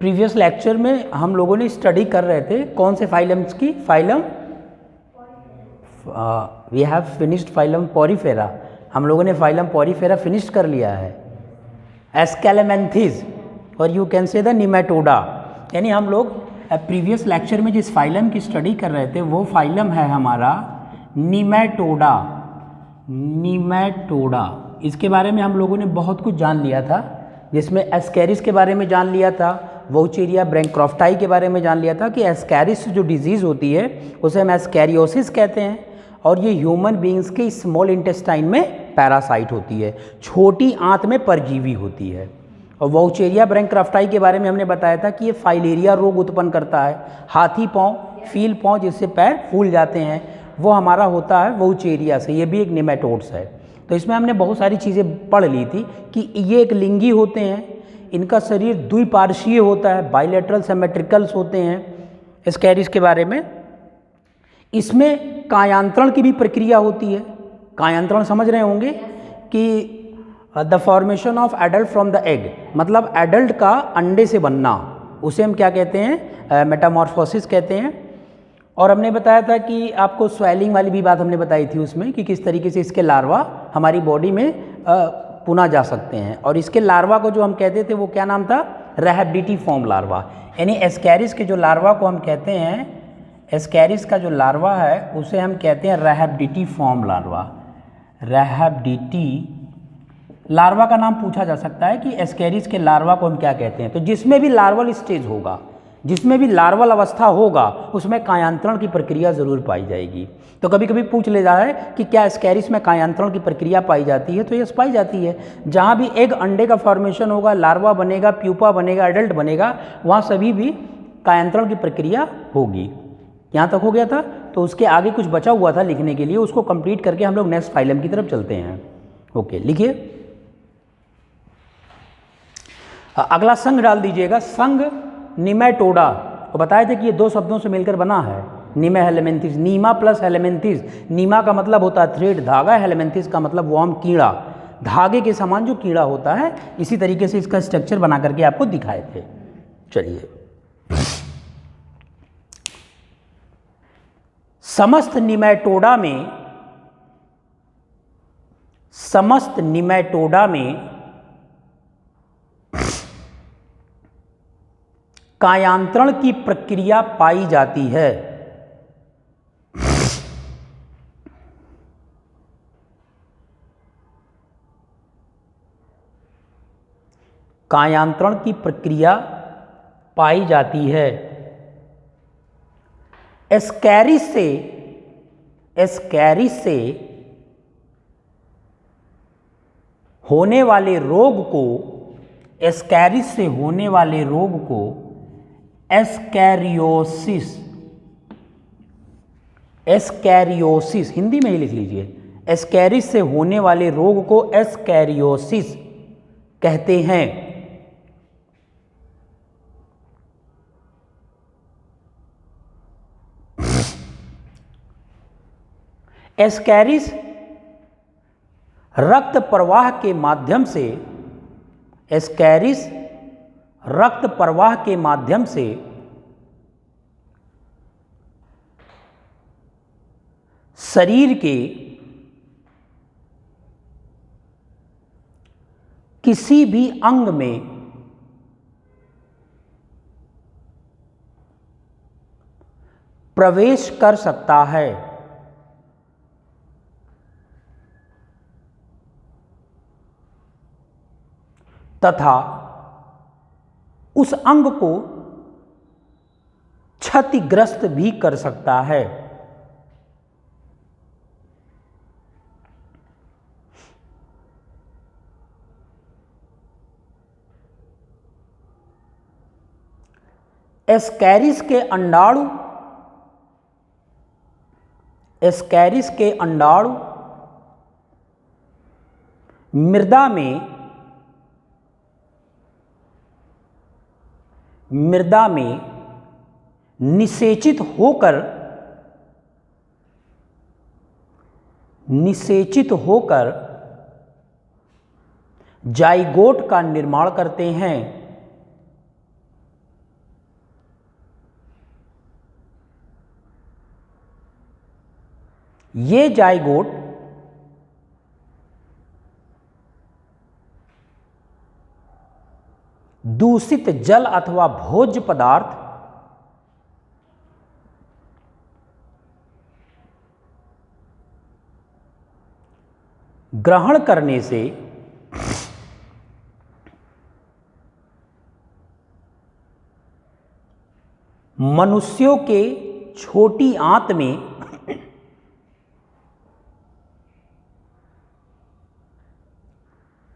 Previous lecture में हम लोगों ने स्टडी कर रहे थे कौन से फाइलम्स की, phylum we have finished phylum Porifera. हम लोगों ने फाइलम पॉरीफेरा फिनिश कर लिया है। एस्केलेमेंथिस और you can say the Nematoda, यानी हम लोग प्रीवियस लेक्चर में जिस फाइलम की स्टडी कर रहे थे वो फाइलम है हमारा निमेटोडा। निमेटोडा, इसके बारे में हम लोगों ने बहुत कुछ जान लिया था, जिसमें एस्केरिस के बारे में जान लिया था, वोचेरिया ब्रैंक्रोफ्टाई के बारे में जान लिया था कि एस्केरिस जो डिजीज़ होती है उसे हम एस्कैरियोसिस कहते हैं, और ये ह्यूमन बींग्स के स्मॉल इंटेस्टाइन में पैरासाइट होती है, छोटी आंत में परजीवी होती है। और वोचेरिया ब्रैंक्रोफ्टाई के बारे में हमने बताया था कि ये फाइलेरिया रोग उत्पन्न करता है, हाथी पाँव, फील पाँव जिससे पैर फूल जाते हैं, वो हमारा होता है वोचेरिया से, ये भी एक निमेटोड्स है। तो इसमें हमने बहुत सारी चीज़ें पढ़ ली थी कि ये एक लिंगी होते हैं, इनका शरीर द्विपार्श्वीय होता है, बाइलेटरल सिमेट्रिकल्स होते हैं एस्केरिस के बारे में। इसमें कायांतरण की भी प्रक्रिया होती है। कायांतरण समझ रहे होंगे कि the formation of adult from the egg, मतलब एडल्ट का अंडे से बनना, उसे हम क्या कहते हैं, मेटामॉर्फोसिस कहते हैं। और हमने बताया था कि आपको स्वेलिंग वाली भी बात हमने बताई थी उसमें कि किस तरीके से इसके लार्वा हमारी बॉडी में पुना जा सकते हैं। और इसके लार्वा को जो हम कहते थे वो क्या नाम था, रैबिडिटीफॉर्म लार्वा। यानी एस्केरिस के जो लार्वा को हम कहते हैं, एस्केरिस का जो लार्वा है उसे हम कहते हैं रैबिडिटीफॉर्म लार्वा। रैबिडिटी लार्वा का नाम पूछा जा सकता है कि एस्केरिस के लार्वा को हम क्या कहते हैं। तो जिसमें भी लार्वल स्टेज होगा, जिसमें भी लार्वल अवस्था होगा, उसमें कायांतरण की प्रक्रिया जरूर पाई जाएगी। तो कभी कभी पूछ ले जा रहा है कि क्या एस्केरिस में कायांतरण की प्रक्रिया पाई जाती है, तो यस पाई जाती है। जहाँ भी एक अंडे का फॉर्मेशन होगा, लार्वा बनेगा, प्यूपा बनेगा, एडल्ट बनेगा, वहाँ सभी भी कायांतरण की प्रक्रिया होगी। यहाँ तक हो गया था। तो उसके आगे कुछ बचा हुआ था लिखने के लिए, उसको कंप्लीट करके हम लोग नेक्स्ट फाइलम की तरफ चलते हैं। ओके, लिखिए। अगला संघ डाल दीजिएगा, संघ निमेटोडा। तो बताए थे कि ये दो शब्दों से मिलकर बना है, नीमा हेलेमेंथिस, नीमा प्लस हेलेमेंथिस। नीमा का मतलब होता है थ्रेड, धागा, हेलेमेंथिस का मतलब वर्म, कीड़ा, धागे के समान जो कीड़ा होता है। इसी तरीके से इसका स्ट्रक्चर बना करके आपको दिखाए थे। चलिए, समस्त निमेटोडा में कायांतरण की प्रक्रिया पाई जाती है। कायांतरण की प्रक्रिया पाई जाती है। एस्केरिस से होने वाले रोग को, एस्केरिस से होने वाले रोग को एस्कैरियोसिस, एस्कैरियोसिस हिंदी में ही लिख लीजिए। एस्केरिस से होने वाले रोग को एस्कैरियोसिस कहते हैं। एस्केरिस रक्त प्रवाह के माध्यम से, एस्केरिस रक्त प्रवाह के माध्यम से शरीर के किसी भी अंग में प्रवेश कर सकता है तथा उस अंग को क्षतिग्रस्त भी कर सकता है। एस्केरिस के अंडाणु मृदा में निषेचित होकर जाइगोट का निर्माण करते हैं। ये जाइगोट दूषित जल अथवा भोज्य पदार्थ ग्रहण करने से मनुष्यों के छोटी आंत में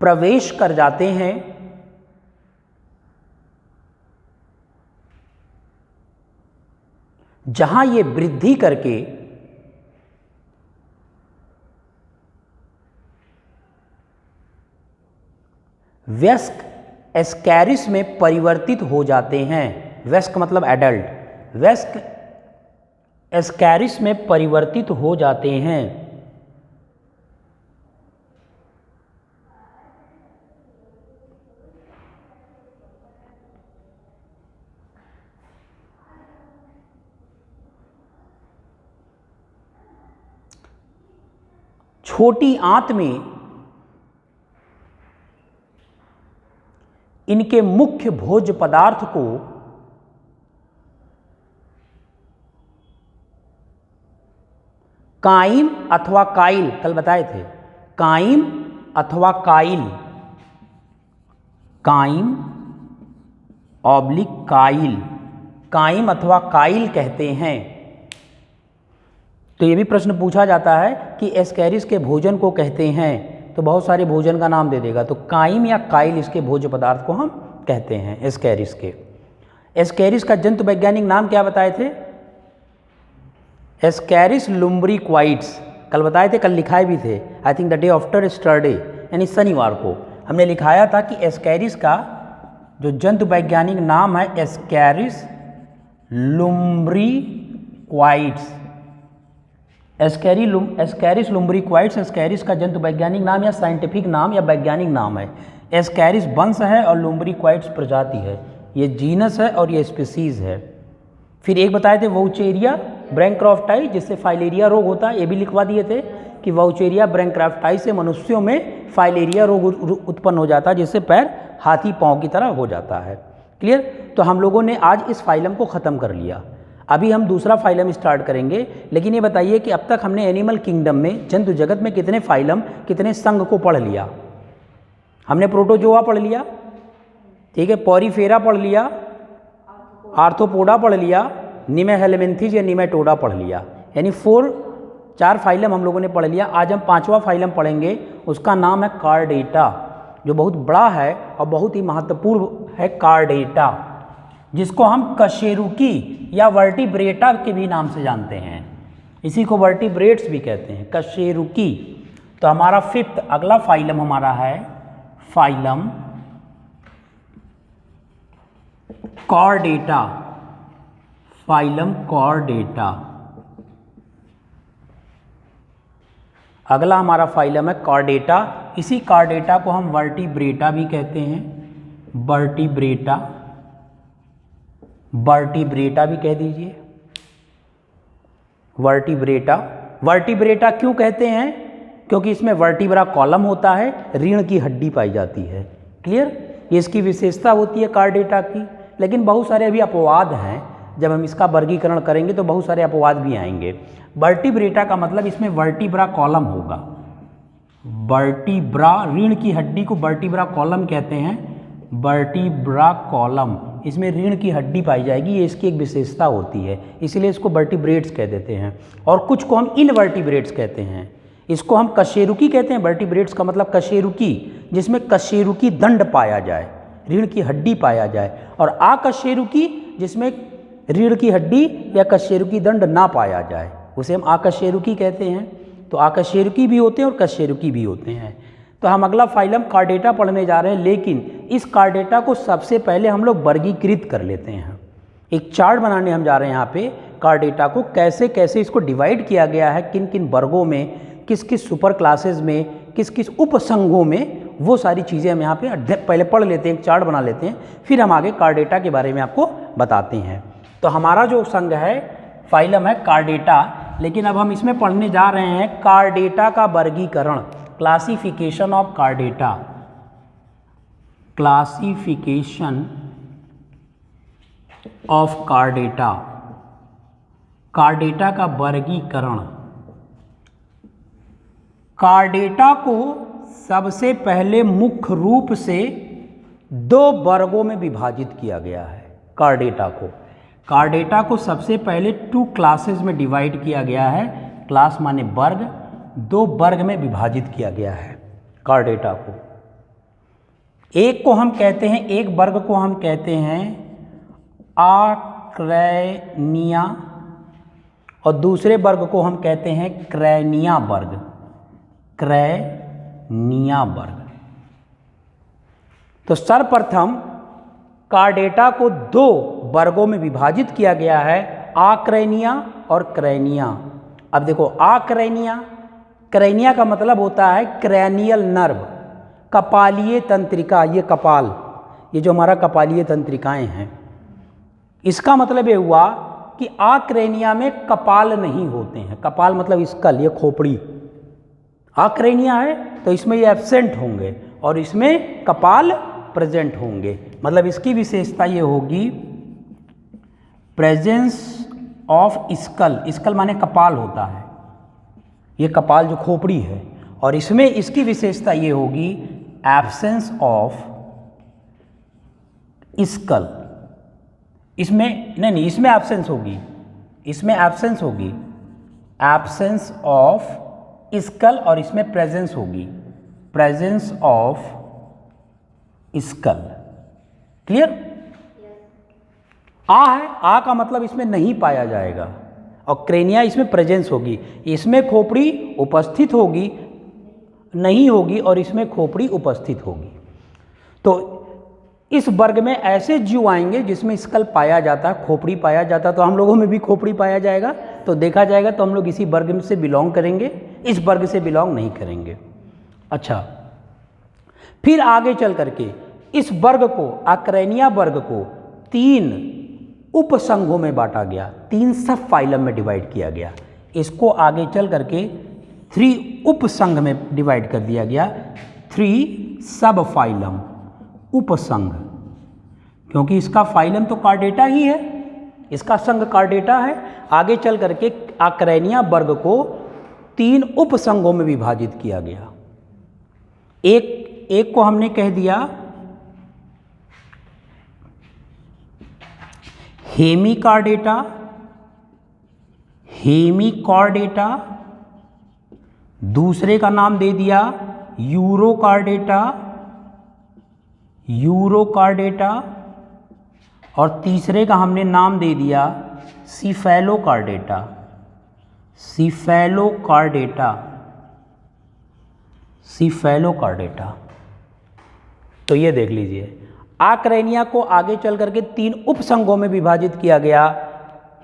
प्रवेश कर जाते हैं, जहां ये वृद्धि करके वयस्क एस्कैरिस में परिवर्तित हो जाते हैं। वयस्क मतलब एडल्ट, वयस्क एस्कैरिस में परिवर्तित हो जाते हैं। छोटी आंत में इनके मुख्य भोज्य पदार्थ को काइम अथवा काइल, कल बताए थे, काइम अथवा chyle, chyme oblique chyle, chyme अथवा काइल कहते हैं। तो ये भी प्रश्न पूछा जाता है कि एस्कैरिस के भोजन को कहते हैं, तो बहुत सारे भोजन का नाम दे देगा, तो काइम या काइल इसके भोज्य पदार्थ को हम कहते हैं एस्कैरिस के। एस्कैरिस का जंतु वैज्ञानिक नाम क्या बताए थे? एस्कैरिस लुम्ब्रिक्वाइट्स, कल बताए थे, कल लिखाए भी थे, I think the day after yesterday, यानी शनिवार को हमने लिखाया था कि एस्कैरिस का जो जंतु वैज्ञानिक नाम है एस्कैरिस लुम्ब्रिक्वाइट्स। एस्कैरिस लुम्ब्रिक्वाइट्स एस्कैरिस का जंतु वैज्ञानिक नाम या साइंटिफिक नाम या वैज्ञानिक नाम है। एस्कैरिस वंश है और लुम्ब्रिक्वाइट्स प्रजाति है, ये जीनस है और ये स्पीसीज है। फिर एक बताए थे वोचेरिया ब्रैंक्राफ्टाई, जिससे फाइलेरिया रोग होता है, ये भी लिखवा दिए थे कि वोचेरिया ब्रैंक्राफ्टाई से मनुष्यों में फाइलेरिया रोग उत्पन्न हो जाता है, जिससे पैर हाथी पाँव की तरह हो जाता है। क्लियर? तो हम लोगों ने आज इस फाइलम को ख़त्म कर लिया। अभी हम दूसरा फाइलम स्टार्ट करेंगे, लेकिन ये बताइए कि अब तक हमने एनिमल किंगडम में, जंतु जगत में कितने फाइलम, कितने संघ को पढ़ लिया? हमने प्रोटोजोआ पढ़ लिया, ठीक है, पॉरीफेरा पढ़ लिया, आर्थ्रोपोडा पढ़ लिया, नीमेहेलमिन्थेस या नीमेटोडा पढ़ लिया, यानी 4 फाइलम हम लोगों ने पढ़ लिया। आज हम 5वां फाइलम पढ़ेंगे, उसका नाम है कार्डेटा, जो बहुत बड़ा है और बहुत ही महत्वपूर्ण है। कार्डेटा, जिसको हम कशेरुकी या वर्टिब्रेटा के भी नाम से जानते हैं, इसी को वर्टिब्रेट्स भी कहते हैं, कशेरुकी। तो हमारा 5th अगला फाइलम हमारा है फाइलम कॉर्डेटा, फाइलम कॉर्डेटा। अगला हमारा फाइलम है कॉर्डेटा। इसी कॉर्डेटा को हम वर्टिब्रेटा भी कहते हैं, वर्टिब्रेटा, वर्टिब्रेटा भी कह दीजिए, वर्टिब्रेटा। वर्टिब्रेटा क्यों कहते हैं? क्योंकि इसमें वर्टिब्रा कॉलम होता है, रीढ़ की हड्डी पाई जाती है। क्लियर? ये इसकी विशेषता होती है कार्डेटा की। लेकिन बहुत सारे अभी अपवाद हैं, जब हम इसका वर्गीकरण करेंगे तो बहुत सारे अपवाद भी आएंगे। वर्टिब्रेटा का मतलब इसमें वर्टिब्रा कॉलम होगा, वर्टिब्रा, रीढ़ की हड्डी को वर्टिब्रा कॉलम कहते हैं, वर्टिब्रा कॉलम, इसमें रीढ़ की हड्डी पाई जाएगी, ये इसकी एक विशेषता होती है, इसीलिए इसको वर्टिब्रेट्स कह देते हैं। और कुछ को हम इनवर्टिब्रेट्स कहते हैं, इसको हम कशेरुकी कहते हैं। वर्टिब्रेट्स का मतलब कशेरुकी, जिसमें कशेरुकी दंड पाया जाए, रीढ़ की हड्डी पाया जाए, और अकशेरुकी जिसमें रीढ़ की हड्डी या कशेरुकी दंड ना पाया जाए, उसे हम अकशेरुकी कहते हैं। तो अकशेरुकी भी होते हैं और कशेरुकी भी होते हैं। तो हम अगला फाइलम कार्डेटा पढ़ने जा रहे हैं, लेकिन इस कार्डेटा को सबसे पहले हम लोग वर्गीकृत कर लेते हैं। एक चार्ट बनाने हम जा रहे हैं यहाँ पे, कार्डेटा को कैसे कैसे इसको डिवाइड किया गया है, किन किन वर्गों में, किस किस सुपर क्लासेस में, किस किस उपसंघों में, वो सारी चीज़ें हम यहाँ पे पहले पढ़ लेते हैं, एक चार्ट बना लेते हैं, फिर हम आगे कार्डेटा के बारे में आपको बताते हैं। तो हमारा जो संघ है, फाइलम है कार्डेटा, लेकिन अब हम इसमें पढ़ने जा रहे हैं कार्डेटा का वर्गीकरण, classification of chordata, classification of chordata, chordata का वर्गीकरण। कार्डेटा को सबसे पहले मुख्य रूप से 2 वर्गों में विभाजित किया गया है। कार्डेटा को सबसे पहले 2 क्लासेस में डिवाइड किया गया है। क्लास माने वर्ग, 2 वर्ग में विभाजित किया गया है कार्डेटा को। एक को हम कहते हैं, एक वर्ग को हम कहते हैं आक्रैनिया और दूसरे वर्ग को हम कहते हैं क्रैनिया वर्ग, क्रैनिया वर्ग। तो सर्वप्रथम कार्डेटा को 2 वर्गों में विभाजित किया गया है, आक्रैनिया और क्रैनिया। अब देखो आक्रैनिया, क्रैनिया का मतलब होता है क्रैनियल नर्व, कपालीय तंत्रिका, ये कपाल, ये जो हमारा कपालीय तंत्रिकाएं हैं, इसका मतलब ये हुआ कि आक्रैनिया में कपाल नहीं होते हैं। कपाल मतलब स्कल, ये खोपड़ी। आक्रैनिया है तो इसमें ये एब्सेंट होंगे और इसमें कपाल प्रेजेंट होंगे। मतलब इसकी विशेषता ये होगी प्रेजेंस ऑफ स्कल, स्कल माने कपाल होता है, ये कपाल जो खोपड़ी है, और इसमें इसकी विशेषता ये होगी एब्सेंस ऑफ स्कल। इसमें नहीं, इसमें एब्सेंस होगी, इसमें एब्सेंस होगी, एब्सेंस ऑफ स्कल, और इसमें प्रेजेंस होगी, प्रेजेंस ऑफ स्कल। क्लियर? आ है, आ का मतलब इसमें नहीं पाया जाएगा, और क्रेनिया इसमें प्रेजेंस होगी, इसमें खोपड़ी उपस्थित होगी नहीं होगी और इसमें खोपड़ी उपस्थित होगी। तो इस वर्ग में ऐसे जीव आएंगे जिसमें स्कल पाया जाता है, खोपड़ी पाया जाता है, तो हम लोगों में भी खोपड़ी पाया जाएगा, तो देखा जाएगा तो हम लोग इसी वर्ग से बिलोंग करेंगे, इस वर्ग से बिलोंग नहीं करेंगे। अच्छा, फिर आगे चल करके इस वर्ग को, आक्रैनिया वर्ग को 3 उपसंघों में बांटा गया, 3 सब फाइलम में डिवाइड किया गया। इसको आगे चल करके 3 उपसंघ में डिवाइड कर दिया गया, 3 सब फाइलम, उपसंघ, क्योंकि इसका फाइलम तो कार्डेटा ही है, इसका संघ कार्डेटा है। आगे चल करके आक्रैनिया वर्ग को 3 उपसंघों में विभाजित किया गया। एक को हमने कह दिया हेमिकॉर्डेटा, हेमिकॉर्डेटा, दूसरे का नाम दे दिया यूरोकॉर्डेटा, यूरोकॉर्डेटा, और तीसरे का हमने नाम दे दिया सिफेलोकॉर्डेटा, सिफेलोकॉर्डेटा, सिफेलोकॉर्डेटा। तो ये देख लीजिए, आक्रैनिया को आगे चल करके 3 उपसंघों में विभाजित किया गया,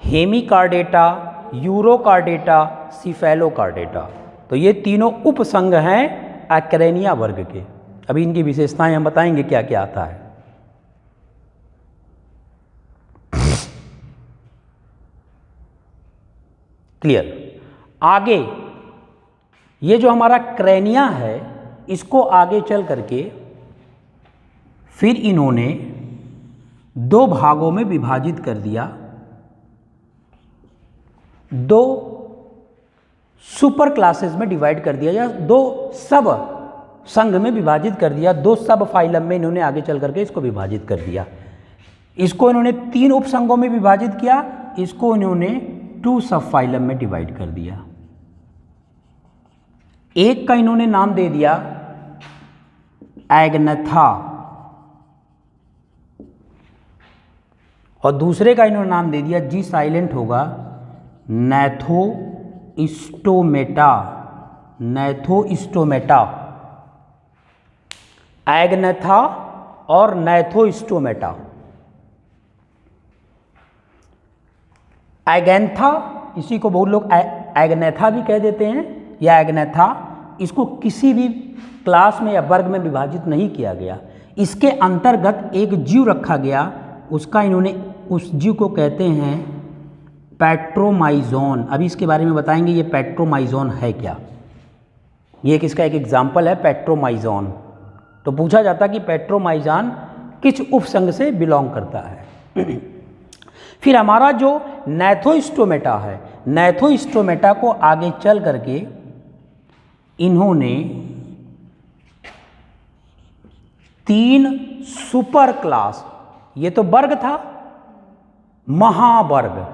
हेमिकॉर्डेटा, यूरोकॉर्डेटा, सिफेलोकॉर्डेटा। तो ये तीनों उपसंघ हैं आक्रैनिया वर्ग के। अभी इनकी विशेषताएं हम बताएंगे क्या क्या आता है। क्लियर? आगे ये जो हमारा क्रैनिया है, इसको आगे चल करके फिर इन्होंने 2 भागों में विभाजित कर दिया, 2 सुपर क्लासेस में डिवाइड कर दिया, या 2 सब संघ में विभाजित कर दिया, 2 सब फाइलम में इन्होंने आगे चल करके इसको विभाजित कर दिया। इसको इन्होंने 3 उपसंघों में विभाजित किया, इसको इन्होंने 2 सब फाइलम में डिवाइड कर दिया। एक का इन्होंने नाम दे दिया एग्नेथा, और दूसरे का इन्होंने नाम दे दिया, जी साइलेंट होगा, नैथोस्टोमेटा, नैथोस्टोमेटा। एग्नेथा और नैथोस्टोमेटा। एगैंथा, इसी को बहुत लोग एग्नेथा भी कह देते हैं, या एग्नेथा, इसको किसी भी क्लास में या वर्ग में विभाजित नहीं किया गया। इसके अंतर्गत एक जीव रखा गया, उसका इन्होंने, उस जीव को कहते हैं पेट्रोमाइजोन, अभी इसके बारे में बताएंगे ये पेट्रोमाइजोन है क्या। ये किसका एक एग्जाम्पल है पेट्रोमाइजोन। तो पूछा जाता कि पेट्रोमाइजान किस उपसंघ से बिलोंग करता है। फिर हमारा जो नैथोस्टोमेटा है, नैथोस्टोमेटा को आगे चल करके इन्होंने 3 सुपर क्लास, ये तो वर्ग था, महावर्ग,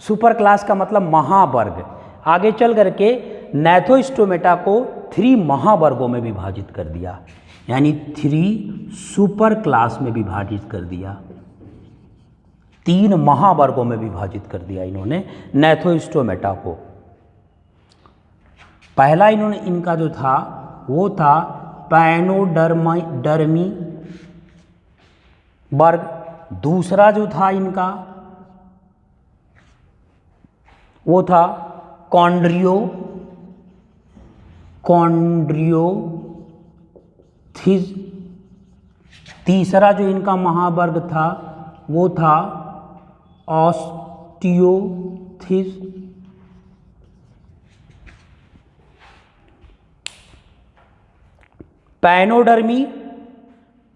सुपर क्लास का मतलब महावर्ग, आगे चल करके नैथोस्टोमेटा को 3 महावर्गों में विभाजित कर दिया, यानी 3 सुपर क्लास में विभाजित कर दिया, 3 महावर्गों में विभाजित कर दिया इन्होंने नैथोस्टोमेटा को। पहला इन्होंने इनका जो था वो था पैनोडर्मी वर्ग, दूसरा जो था इनका वो था कॉन्ड्रियोथिस, तीसरा जो इनका महावर्ग था वो था ऑस्टियोथिस, पैनोडर्मी,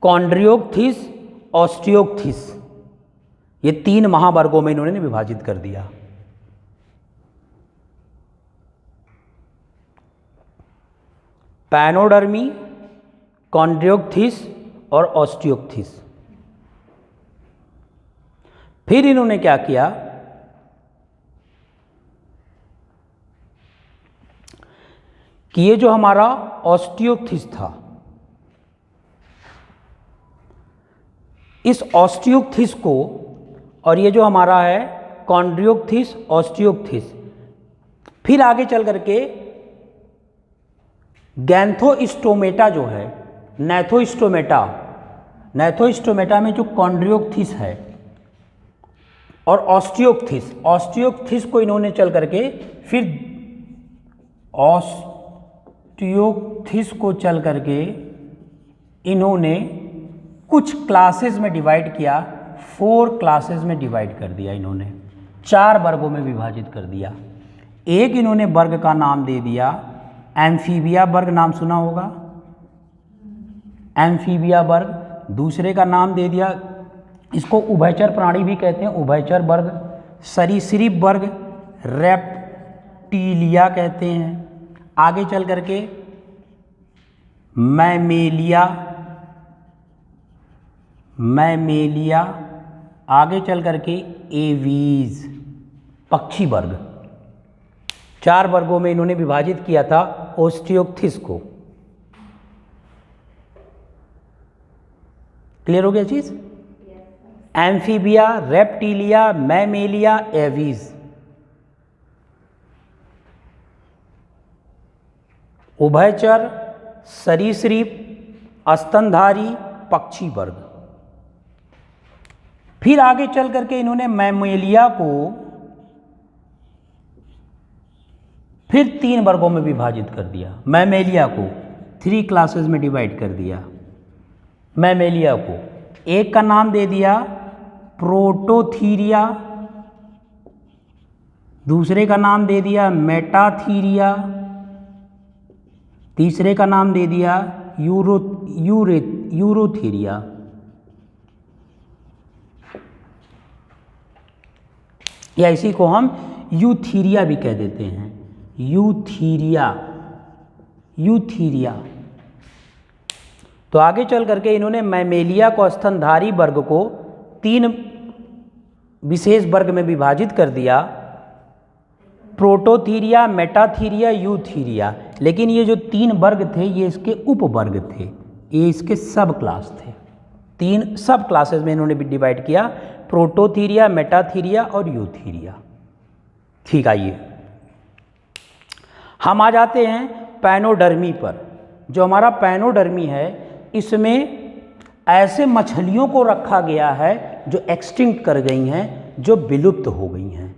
कॉन्ड्रियोथिस, ऑस्टियोथिस, ये 3 महावर्गों में इन्होंने विभाजित कर दिया। पैनोडर्मी, कॉन्ड्रियोथिस और ऑस्टियोथिस। फिर इन्होंने क्या किया कि ये जो हमारा ऑस्टियोथिस था, इस ऑस्टियोथिस को और ये जो हमारा है कॉन्ड्रियोथिस, ऑस्टियोथिस, फिर आगे चल करके गैंथोस्टोमेटा जो है, नैथोस्टोमेटा में जो कॉन्ड्रियोथिस है और ऑस्टियोथिस को इन्होंने चल करके फिर ऑस्टियोथिस को चल करके इन्होंने कुछ क्लासेस में डिवाइड किया, 4 क्लासेस में डिवाइड कर दिया इन्होंने, 4 वर्गों में विभाजित कर दिया। एक इन्होंने वर्ग का नाम दे दिया एम्फीबिया वर्ग, नाम सुना होगा एम्फीबिया वर्ग। दूसरे का नाम दे दिया, इसको उभयचर प्राणी भी कहते हैं, उभयचर वर्ग, सरीसृप वर्ग, रेप्टिलिया कहते हैं। आगे चल करके मैमेलिया, आगे चल करके एवीज, पक्षी वर्ग। 4 वर्गों में इन्होंने विभाजित किया था ऑस्टियोथिस को। क्लियर हो गया चीज? Amphibia, reptilia, Mammalia, aves. उभयचर, सरीसृप, स्तनधारी, पक्षी वर्ग। फिर आगे चल करके इन्होंने मैमेलिया को फिर 3 वर्गों में विभाजित कर दिया, मैमेलिया को 3 क्लासेस में डिवाइड कर दिया। मैमेलिया को एक का नाम दे दिया प्रोटोथीरिया, दूसरे का नाम दे दिया मेटाथीरिया, तीसरे का नाम दे दिया यूरोथीरिया। या इसी को हम यूथीरिया भी कह देते हैं, यूथीरिया। तो आगे चल करके इन्होंने मैमेलिया को, स्तनधारी वर्ग को 3 विशेष वर्ग में विभाजित कर दिया, प्रोटोथीरिया, मेटाथीरिया, यूथीरिया। लेकिन ये जो 3 वर्ग थे ये इसके उपवर्ग थे, ये इसके सब क्लास थे। 3 सब क्लासेस में इन्होंने डिवाइड किया, प्रोटोथीरिया, मेटाथीरिया और यूथीरिया। ठीक, आइए हम आ जाते हैं पैनोडर्मी पर। जो हमारा पैनोडर्मी है इसमें ऐसे मछलियों को रखा गया है जो एक्सटिंक्ट कर गई हैं, जो विलुप्त हो गई हैं।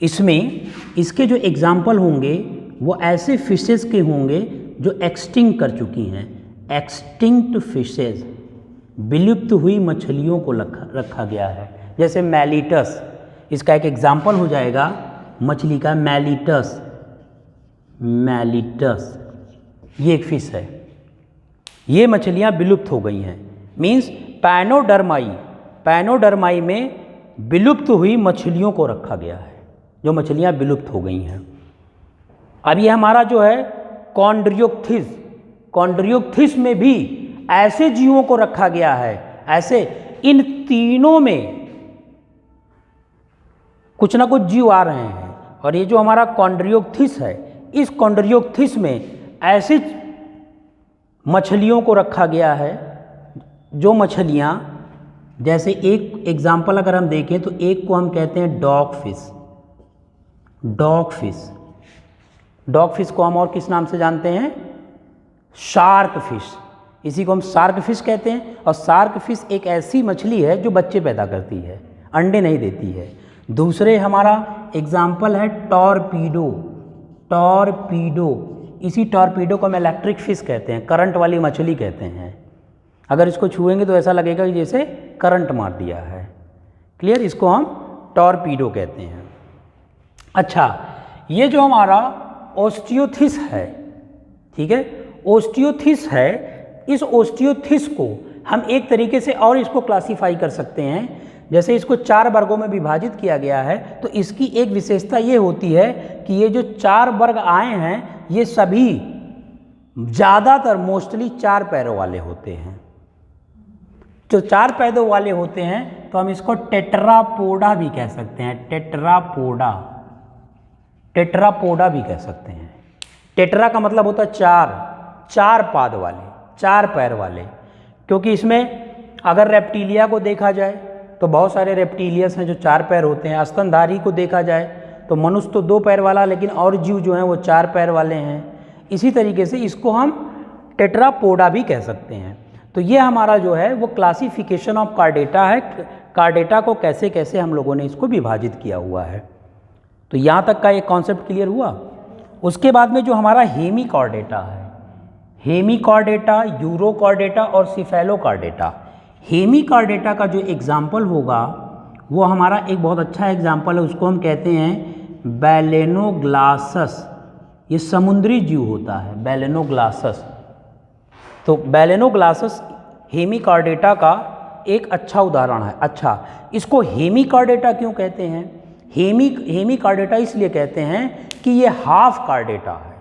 इसमें इसके जो एग्जाम्पल होंगे वो ऐसे फिशेस के होंगे जो एक्सटिंक्ट कर चुकी हैं, एक्सटिंक्ट फिशेस, विलुप्त हुई मछलियों को रखा गया है। जैसे मैलिटस, इसका एक एग्जाम्पल हो जाएगा मछली का मैलिटस। मैलिटस ये एक फिश है। ये मछलियाँ विलुप्त हो गई हैं, मीन्स पैनोडर्माई में विलुप्त हुई मछलियों को रखा गया है, जो मछलियाँ विलुप्त हो गई हैं। अब ये हमारा जो है कॉन्ड्रियोक्थिस, कॉन्ड्रियोक्थिस में भी ऐसे जीवों को रखा गया है, ऐसे इन तीनों में कुछ ना कुछ जीव आ रहे हैं। और ये जो हमारा कॉन्ड्रियोक्थिस है, इस कॉन्ड्रियोक्थिस में ऐसे मछलियों को रखा गया है जो मछलियाँ, जैसे एक एग्जाम्पल अगर हम देखें तो एक को हम कहते हैं dog fish. Dog fish, dog fish को हम और किस नाम से जानते हैं? Shark fish. इसी को हम शार्क फिश कहते हैं। और शार्क फिश एक ऐसी मछली है जो बच्चे पैदा करती है, अंडे नहीं देती है। दूसरे हमारा एग्जाम्पल है टॉर्पीडो। टॉर्पीडो, इसी टॉर्पीडो को हम इलेक्ट्रिक फिश कहते हैं, करंट वाली मछली कहते हैं। अगर इसको छुएंगे तो ऐसा लगेगा कि जैसे करंट मार दिया है। क्लियर? इसको हम टॉर्पीडो कहते हैं। अच्छा, ये जो हमारा ओस्टियोथिस है, ठीक है, ओस्टियोथिस है, इस ओस्टियोथिस को हम एक तरीके से और इसको क्लासीफाई कर सकते हैं। जैसे इसको 4 वर्गों में विभाजित किया गया है, तो इसकी एक विशेषता ये होती है कि ये जो 4 वर्ग आए हैं, ये सभी ज़्यादातर मोस्टली 4 पैरों वाले होते हैं। जो 4 पैरों वाले होते हैं तो हम इसको टेट्रापोडा भी कह सकते हैं। टेट्रापोडा, टेट्रापोडा भी कह सकते हैं। टेट्रा का मतलब होता है 4 पाद वाले, 4 पैर वाले। क्योंकि इसमें अगर रेप्टीलिया को देखा जाए तो बहुत सारे रेप्टीलियस हैं जो 4 पैर होते हैं। स्तनधारी को देखा जाए तो मनुष्य तो 2 पैर वाला, लेकिन और जीव जो हैं वो 4 पैर वाले हैं। इसी तरीके से इसको हम टेट्रापोडा भी कह सकते हैं। तो ये हमारा जो है वो क्लासिफिकेशन ऑफ कार्डेटा है। कार्डेटा को कैसे कैसे हम लोगों ने इसको विभाजित किया हुआ है। तो यहाँ तक का एक कॉन्सेप्ट क्लियर हुआ। उसके बाद में जो हमारा हेमिकॉर्डेटा है, हेमिकॉर्डेटा, यूरोकॉर्डेटा और सिफेलोकॉर्डेटा। हेमिकॉर्डेटा का जो एग्जाम्पल होगा वो हमारा एक बहुत अच्छा एग्जाम्पल है, उसको हम कहते हैं बैलेनोग्लासस। ये समुद्री जीव होता है, बैलेनोग्लासस। तो बैलेनोग्लासस हेमिकॉर्डेटा का एक अच्छा उदाहरण है। अच्छा, इसको हेमिकॉर्डेटा क्यों कहते हैं? हेमिकॉर्डेटा इसलिए कहते हैं कि ये हाफ कार्डेटा है,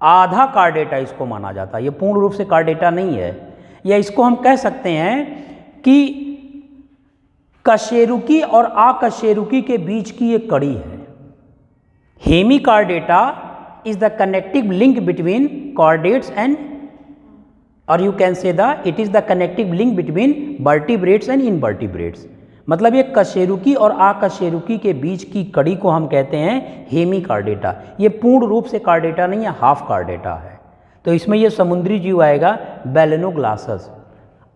आधा कार्डेटा इसको माना जाता है। ये पूर्ण रूप से कार्डेटा नहीं है। या इसको हम कह सकते हैं कि कशेरुकी और अकशेरुकी के बीच की ये कड़ी है। Hemichordata is the connective link between chordates and, और you can say the it is the connective link between vertebrates and invertebrates. मतलब ये कशेरुकी और अकशेरुकी के बीच की कड़ी को हम कहते हैं हेमिकॉर्डेटा। ये पूर्ण रूप से कार्डेटा नहीं है, हाफ कार्डेटा है। तो इसमें ये समुद्री जीव आएगा बैलेनोग्लासस।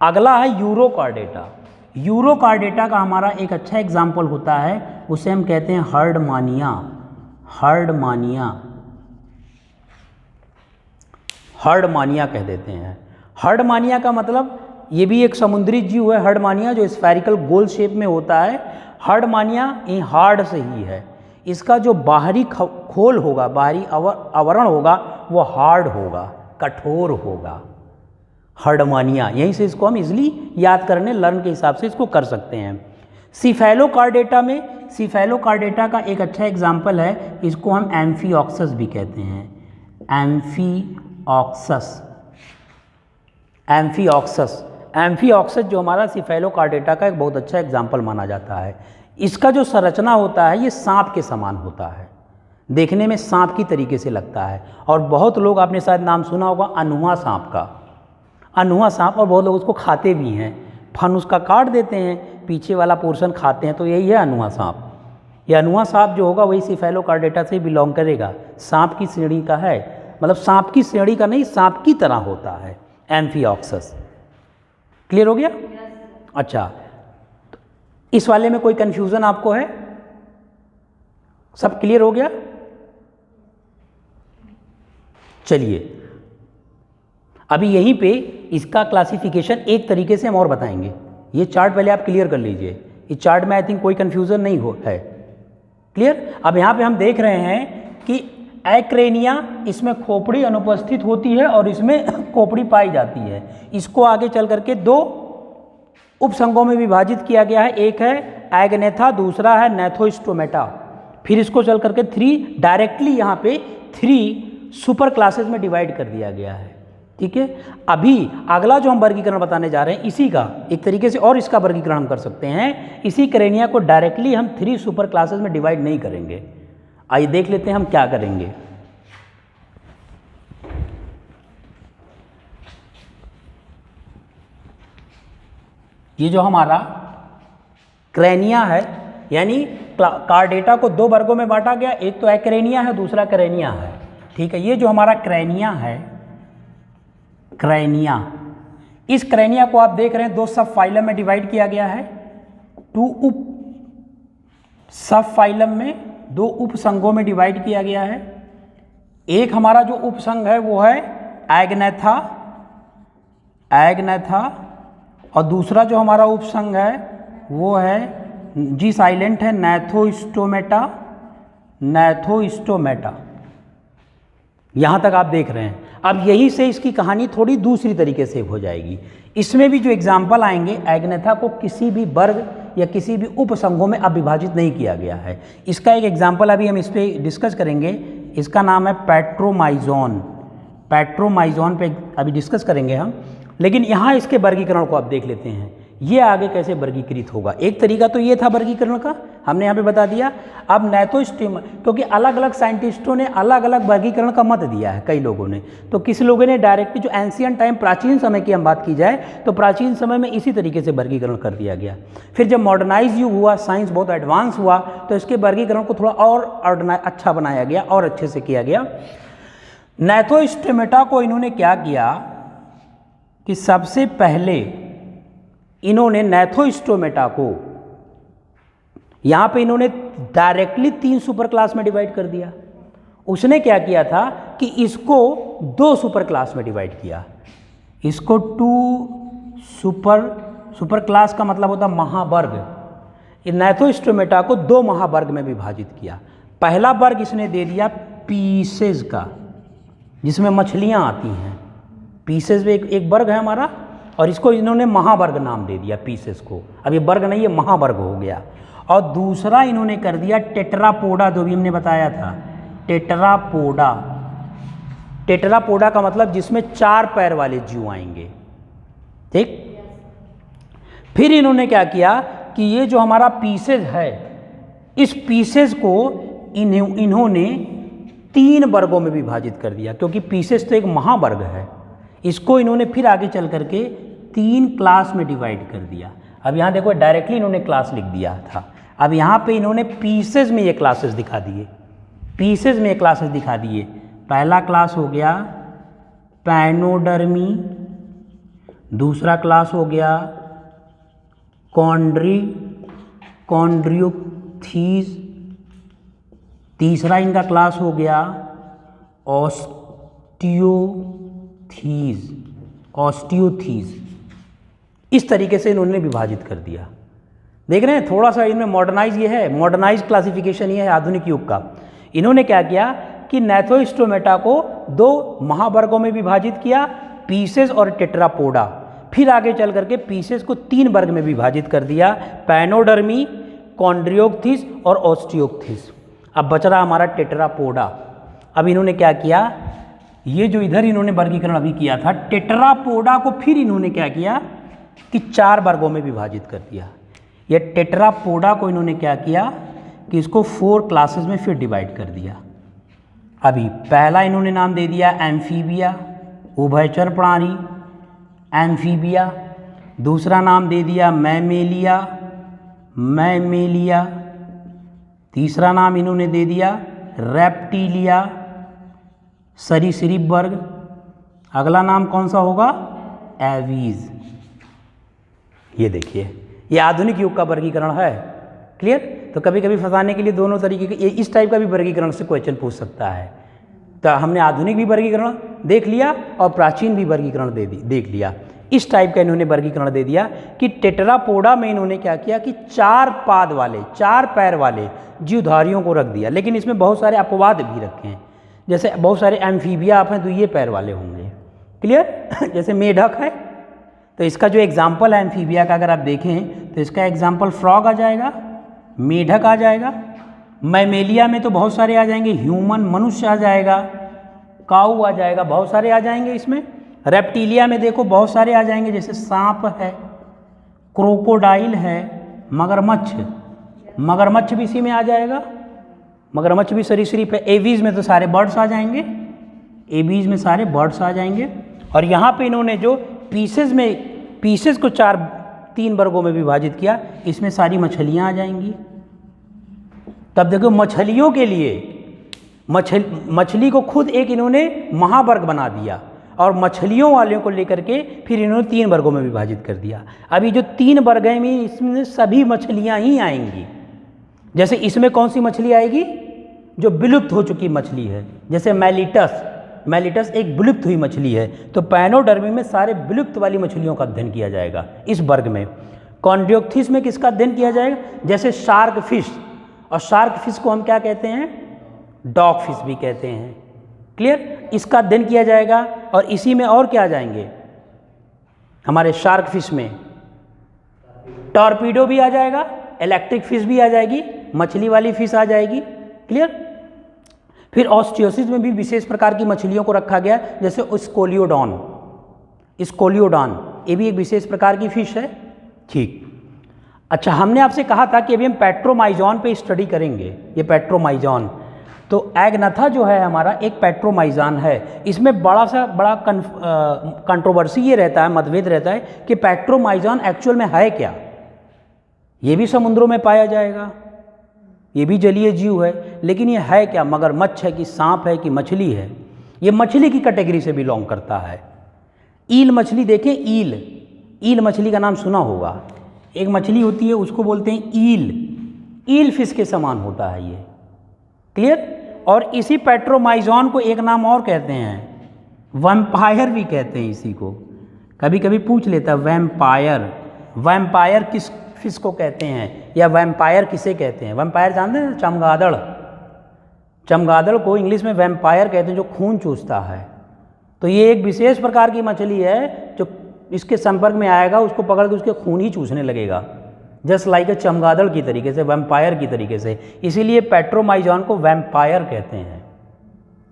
अगला है यूरोकॉर्डेटा। यूरोकॉर्डेटा का हमारा एक अच्छा एग्जाम्पल होता है, उसे हम कहते हैं हर्डमानिया। हर्डमानिया, हर्डमानिया कह देते हैं। हर्डमानिया का मतलब ये भी एक समुद्री जीव है। हर्डमानिया जो स्फेरिकल गोल शेप में होता है। हर्डमानिया ये हार्ड से ही है। इसका जो बाहरी खोल होगा, बाहरी आवरण होगा, वो हार्ड होगा, कठोर होगा। हर्डमानिया, यहीं से इसको हम इजीली याद करने, लर्न के हिसाब से इसको कर सकते हैं। सिफेलोकॉर्डेटा में, सिफेलोकॉर्डेटा का एक अच्छा एग्जाम्पल है, इसको हम एम्फीऑक्सस भी कहते हैं। एम्फीऑक्सस, एम्फीऑक्सस, एम्फीऑक्सस जो हमारा सिफेलोकॉर्डेटा का एक बहुत अच्छा एग्जाम्पल माना जाता है। इसका जो संरचना होता है ये सांप के समान होता है, देखने में सांप की तरीके से लगता है। और बहुत लोग, आपने शायद नाम सुना होगा अनहुआ सांप का, अनहुआ सांप, और बहुत लोग उसको खाते भी हैं। फन उसका काट देते हैं, पीछे वाला पोर्शन खाते हैं, तो यही है अनहुआ सांप। ये अनहुआ सांप जो होगा वही सिफेलोकॉर्डेटा से बिलोंग करेगा, सांप की श्रेणी का है। मतलब सांप की श्रेणी का नहीं, सांप की तरह होता है एम्फीऑक्सस। क्लियर हो गया? अच्छा, तो इस वाले में कोई कंफ्यूजन आपको है? सब क्लियर हो गया? चलिए, अभी यहीं पे इसका क्लासिफिकेशन एक तरीके से हम और बताएंगे। ये चार्ट पहले आप क्लियर कर लीजिए। इस चार्ट में आई थिंक कोई कंफ्यूजन नहीं है। क्लियर। अब यहाँ पे हम देख रहे हैं कि एक्रेनिया, इसमें खोपड़ी अनुपस्थित होती है और इसमें खोपड़ी पाई जाती है। इसको आगे चल करके दो उपसंघों में विभाजित किया गया है, एक है एगनेथा, दूसरा है नेथोस्टोमेटा। फिर इसको चल करके डायरेक्टली यहाँ पे 3 सुपर क्लासेस में डिवाइड कर दिया गया है। ठीक है, अभी अगला जो हम वर्गीकरण बताने जा रहे हैं इसी का एक तरीके से और इसका वर्गीकरण हम कर सकते हैं। इसी क्रेनिया को डायरेक्टली हम 3 सुपर क्लासेस में डिवाइड नहीं करेंगे। आइए देख लेते हैं हम क्या करेंगे। ये जो हमारा क्रेनिया है, यानी कार्डेटा को 2 वर्गों में बांटा गया, एक तो एक्रेनिया है, दूसरा क्रेनिया है। ठीक है, ये जो हमारा क्रेनिया है, क्रेनिया, इस क्रेनिया को आप देख रहे हैं 2 सब फाइलम में डिवाइड किया गया है। 2 उप सब फाइलम में 2 उपसंघों में डिवाइड किया गया है। एक हमारा जो उपसंघ है वो है एगनेथा, और दूसरा जो हमारा उपसंघ है वो है, जी साइलेंट है, नेथोस्टोमेटा। यहाँ तक आप देख रहे हैं। अब यहीं से इसकी कहानी थोड़ी दूसरी तरीके से हो जाएगी। इसमें भी जो एग्जाम्पल आएंगे, एगनेथा को किसी भी वर्ग या किसी भी उपसंघों में अब विभाजित नहीं किया गया है। इसका एक एग्जाम्पल अभी हम इस पर डिस्कस करेंगे। इसका नाम है पेट्रोमाइजोन पे अभी डिस्कस करेंगे हम। लेकिन यहाँ इसके वर्गीकरण को आप देख लेते हैं, ये आगे कैसे वर्गीकृत होगा। एक तरीका तो ये था वर्गीकरण का, हमने यहाँ पे बता दिया। अब क्योंकि अलग अलग साइंटिस्टों ने अलग अलग वर्गीकरण का मत दिया है, कई लोगों ने। तो किसी लोगों ने डायरेक्टली, जो एंशियंट टाइम, प्राचीन समय की हम बात की जाए तो प्राचीन समय में इसी तरीके से वर्गीकरण कर दिया गया। फिर जब मॉडर्नाइज युग हुआ, साइंस बहुत एडवांस हुआ, तो इसके वर्गीकरण को थोड़ा और अच्छा बनाया गया और अच्छे से किया गया। नेथोस्टोमेटा को इन्होंने क्या किया कि सबसे पहले इन्होंने नेथोस्टोमेटा को यहाँ पे इन्होंने डायरेक्टली 3 सुपर क्लास में डिवाइड कर दिया। उसने क्या किया था कि इसको 2 सुपर क्लास में डिवाइड किया। इसको 2 सुपर क्लास का मतलब होता महावर्ग। नेथोस्टोमेटा को 2 महावर्ग में विभाजित किया। पहला वर्ग इसने दे दिया पीसेज का, जिसमें मछलियाँ आती हैं। पीसेज में एक वर्ग है हमारा, और इसको इन्होंने महावर्ग नाम दे दिया पीसेस को। अब ये वर्ग नहीं, ये महावर्ग हो गया। और दूसरा इन्होंने कर दिया टेट्रापोडा, जो भी हमने बताया था, टेट्रापोडा का मतलब जिसमें 4 पैर वाले जीव आएंगे। ठीक, फिर इन्होंने क्या किया कि ये जो हमारा पीसेज है, इस पीसेज को इन्होंने 3 वर्गों में विभाजित कर दिया, क्योंकि पीसेज तो एक महावर्ग है। इसको इन्होंने फिर आगे चल करके 3 क्लास में डिवाइड कर दिया। अब यहाँ देखो, डायरेक्टली इन्होंने क्लास लिख दिया था। अब यहाँ पे इन्होंने पीसेज में ये क्लासेस दिखा दिए, पहला क्लास हो गया पैनोडर्मी, दूसरा क्लास हो गया कॉन्ड्रियोथीज, तीसरा इनका क्लास हो गया ऑस्टियोथीज। इस तरीके से इन्होंने विभाजित कर दिया। देख रहे हैं, थोड़ा सा इनमें मॉडर्नाइज क्लासिफिकेशन ये है आधुनिक युग का। इन्होंने क्या किया कि नेथोस्टोमेटा को 2 महावर्गों में विभाजित किया, पीसेस और टेट्रापोडा। फिर आगे चल करके पीसेस को 3 वर्ग में विभाजित कर दिया, पैनोडर्मी, कॉन्ड्रियोथीज और ऑस्टियोथीज। अब बच रहा हमारा टेट्रापोडा। अब इन्होंने क्या किया, ये जो इधर इन्होंने वर्गीकरण अभी किया था, टेट्रापोडा को फिर इन्होंने क्या किया कि 4 वर्गों में विभाजित कर दिया। ये टेट्रापोडा को इन्होंने क्या किया कि इसको 4 क्लासेस में फिर डिवाइड कर दिया। अभी पहला इन्होंने नाम दे दिया एम्फीबिया, उभयचर प्राणी एम्फीबिया। दूसरा नाम दे दिया मैमेलिया। तीसरा नाम इन्होंने दे दिया रेप्टिलिया, सरीसृप वर्ग। अगला नाम कौन सा होगा, एवीज। ये देखिए, ये आधुनिक युग का वर्गीकरण है। क्लियर। तो कभी कभी फंसाने के लिए दोनों तरीके के, इस टाइप का भी वर्गीकरण से क्वेश्चन पूछ सकता है। तो हमने आधुनिक भी वर्गीकरण देख लिया और प्राचीन भी वर्गीकरण देख लिया। इस टाइप का इन्होंने वर्गीकरण दे दिया कि टेट्रापोडा में इन्होंने क्या किया कि 4 पाद वाले 4 पैर वाले जीवधारियों को रख दिया, लेकिन इसमें बहुत सारे अपवाद भी रखे हैं। जैसे बहुत सारे एम्फीबिया आप हैं तो ये पैर वाले होंगे, क्लियर। जैसे मेढक है तो इसका जो एग्जाम्पल है एम्फीबिया का अगर आप देखें तो इसका एग्जाम्पल फ्रॉग आ जाएगा, मेढक आ जाएगा। मैमेलिया में तो बहुत सारे आ जाएंगे, ह्यूमन मनुष्य आ जाएगा, काऊ आ जाएगा, बहुत सारे आ जाएंगे इसमें। रेप्टिलिया में देखो बहुत सारे आ जाएंगे, जैसे सांप है, क्रोकोडाइल है, मगरमच्छ भी इसी में आ जाएगा, मगरमच्छ भी सरीसृप है। एवीज में तो सारे बर्ड्स आ जाएंगे, एवीज में सारे बर्ड्स आ जाएंगे। और यहाँ पे इन्होंने जो पीसेस को 3 वर्गों में विभाजित किया, इसमें सारी मछलियाँ आ जाएंगी। तब देखो मछलियों के लिए मछली को खुद एक इन्होंने महावर्ग बना दिया और मछलियों वालों को लेकर के फिर इन्होंने 3 वर्गों में विभाजित कर दिया। अभी जो 3 वर्ग हैं में इसमें सभी मछलियाँ ही आएंगी। जैसे इसमें कौन सी मछली आएगी, जो विलुप्त हो चुकी मछली है, जैसे मैलिटस एक विलुप्त हुई मछली है, तो पैनोडर्मी में सारे विलुप्त वाली मछलियों का अध्ययन किया जाएगा इस वर्ग में। कॉन्ड्योक्थिस में किसका अध्ययन किया जाएगा, जैसे शार्क फिश, और शार्क फिश को हम क्या कहते हैं, डॉग फिश भी कहते हैं, क्लियर। इसका अध्ययन किया जाएगा। और इसी में और क्या आ जाएंगे, हमारे शार्क फिश में टॉर्पीडो भी आ जाएगा, इलेक्ट्रिक फिश भी आ जाएगी, मछली वाली फिश आ जाएगी, क्लियर। फिर ऑस्टियोसिस में भी विशेष प्रकार की मछलियों को रखा गया, जैसे स्कोलियोडॉन, ये भी एक विशेष प्रकार की फिश है, ठीक। अच्छा, हमने आपसे कहा था कि अभी हम पेट्रोमाइजॉन पे स्टडी करेंगे। ये पेट्रोमाइजॉन, तो एग्नाथा जो है हमारा एक पेट्रोमाइजॉन है। इसमें बड़ा कंट्रोवर्सी ये रहता है, मतभेद रहता है कि पेट्रोमाइजॉन एक्चुअल में है क्या। ये भी समुद्रों में पाया जाएगा, ये भी जलीय जीव है, लेकिन ये है क्या, मगरमच्छ है कि सांप है कि मछली है। ये मछली की कैटेगरी से बिलोंग करता है। ईल मछली देखें, ईल मछली का नाम सुना होगा। एक मछली होती है उसको बोलते हैं ईल फिश के समान होता है ये, क्लियर। और इसी पेट्रोमाइजॉन को एक नाम और कहते हैं, वैम्पायर भी कहते हैं इसी को। कभी कभी पूछ लेता है वैम्पायर किस फिश को कहते हैं, या वैम्पायर किसे कहते हैं। वैम्पायर जानते हैं, चमगादड़ को इंग्लिश में वैम्पायर कहते हैं, जो खून चूसता है। तो ये एक विशेष प्रकार की मछली है, जो इसके संपर्क में आएगा उसको पकड़ के उसके खून ही चूसने लगेगा, जस्ट लाइक चमगादड़ की तरीके से, वैम्पायर की तरीके से। इसीलिए पेट्रोमाइजॉन को वैम्पायर कहते हैं,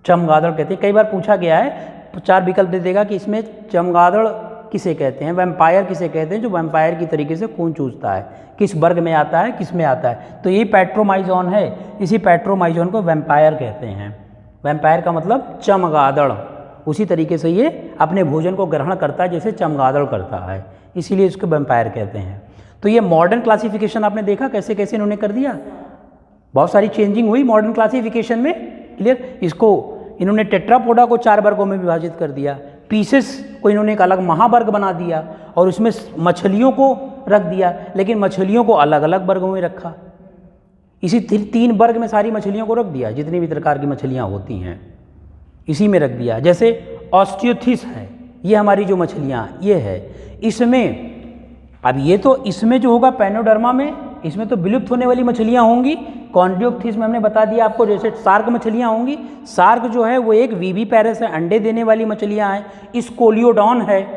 चमगादड़ कहते हैं। कई बार पूछा गया है तो 4 विकल्प दे देगा कि इसमें चमगादड़ किसे कहते हैं, वैम्पायर किसे कहते हैं, जो वैम्पायर की तरीके से खून चूसता है, किस वर्ग में आता है, किस में आता है। तो ये पेट्रोमाइजॉन है, इसी पेट्रोमाइजॉन को वैम्पायर कहते हैं। वैम्पायर का मतलब चमगादड़, उसी तरीके से ये अपने भोजन को ग्रहण करता है जैसे चमगादड़ करता है, इसीलिए इसको वैम्पायर कहते हैं। तो ये मॉडर्न क्लासिफिकेशन आपने देखा कैसे कैसे इन्होंने कर दिया, बहुत सारी चेंजिंग हुई मॉडर्न क्लासिफिकेशन में, क्लियर। इसको इन्होंने टेट्रापोडा को 4 वर्गों में विभाजित कर दिया, पीसेस को इन्होंने एक अलग महावर्ग बना दिया, और उसमें मछलियों को रख दिया, लेकिन मछलियों को अलग अलग वर्गों में रखा। इसी 3 वर्ग में सारी मछलियों को रख दिया, जितनी भी प्रकार की मछलियाँ होती हैं इसी में रख दिया। जैसे ऑस्टियोथिस है, ये हमारी जो मछलियाँ ये है, इसमें अब ये तो इसमें जो होगा पैनोडर्मा में, इसमें तो विलुप्त होने वाली मछलियाँ होंगी। कॉन्ड्योक्थिस में हमने बता दिया आपको, जैसे शार्क मछलियाँ होंगी। शार्क जो है वो एक विविपैरस है, अंडे देने वाली मछलियाँ हैं। स्कोलियोडॉन है।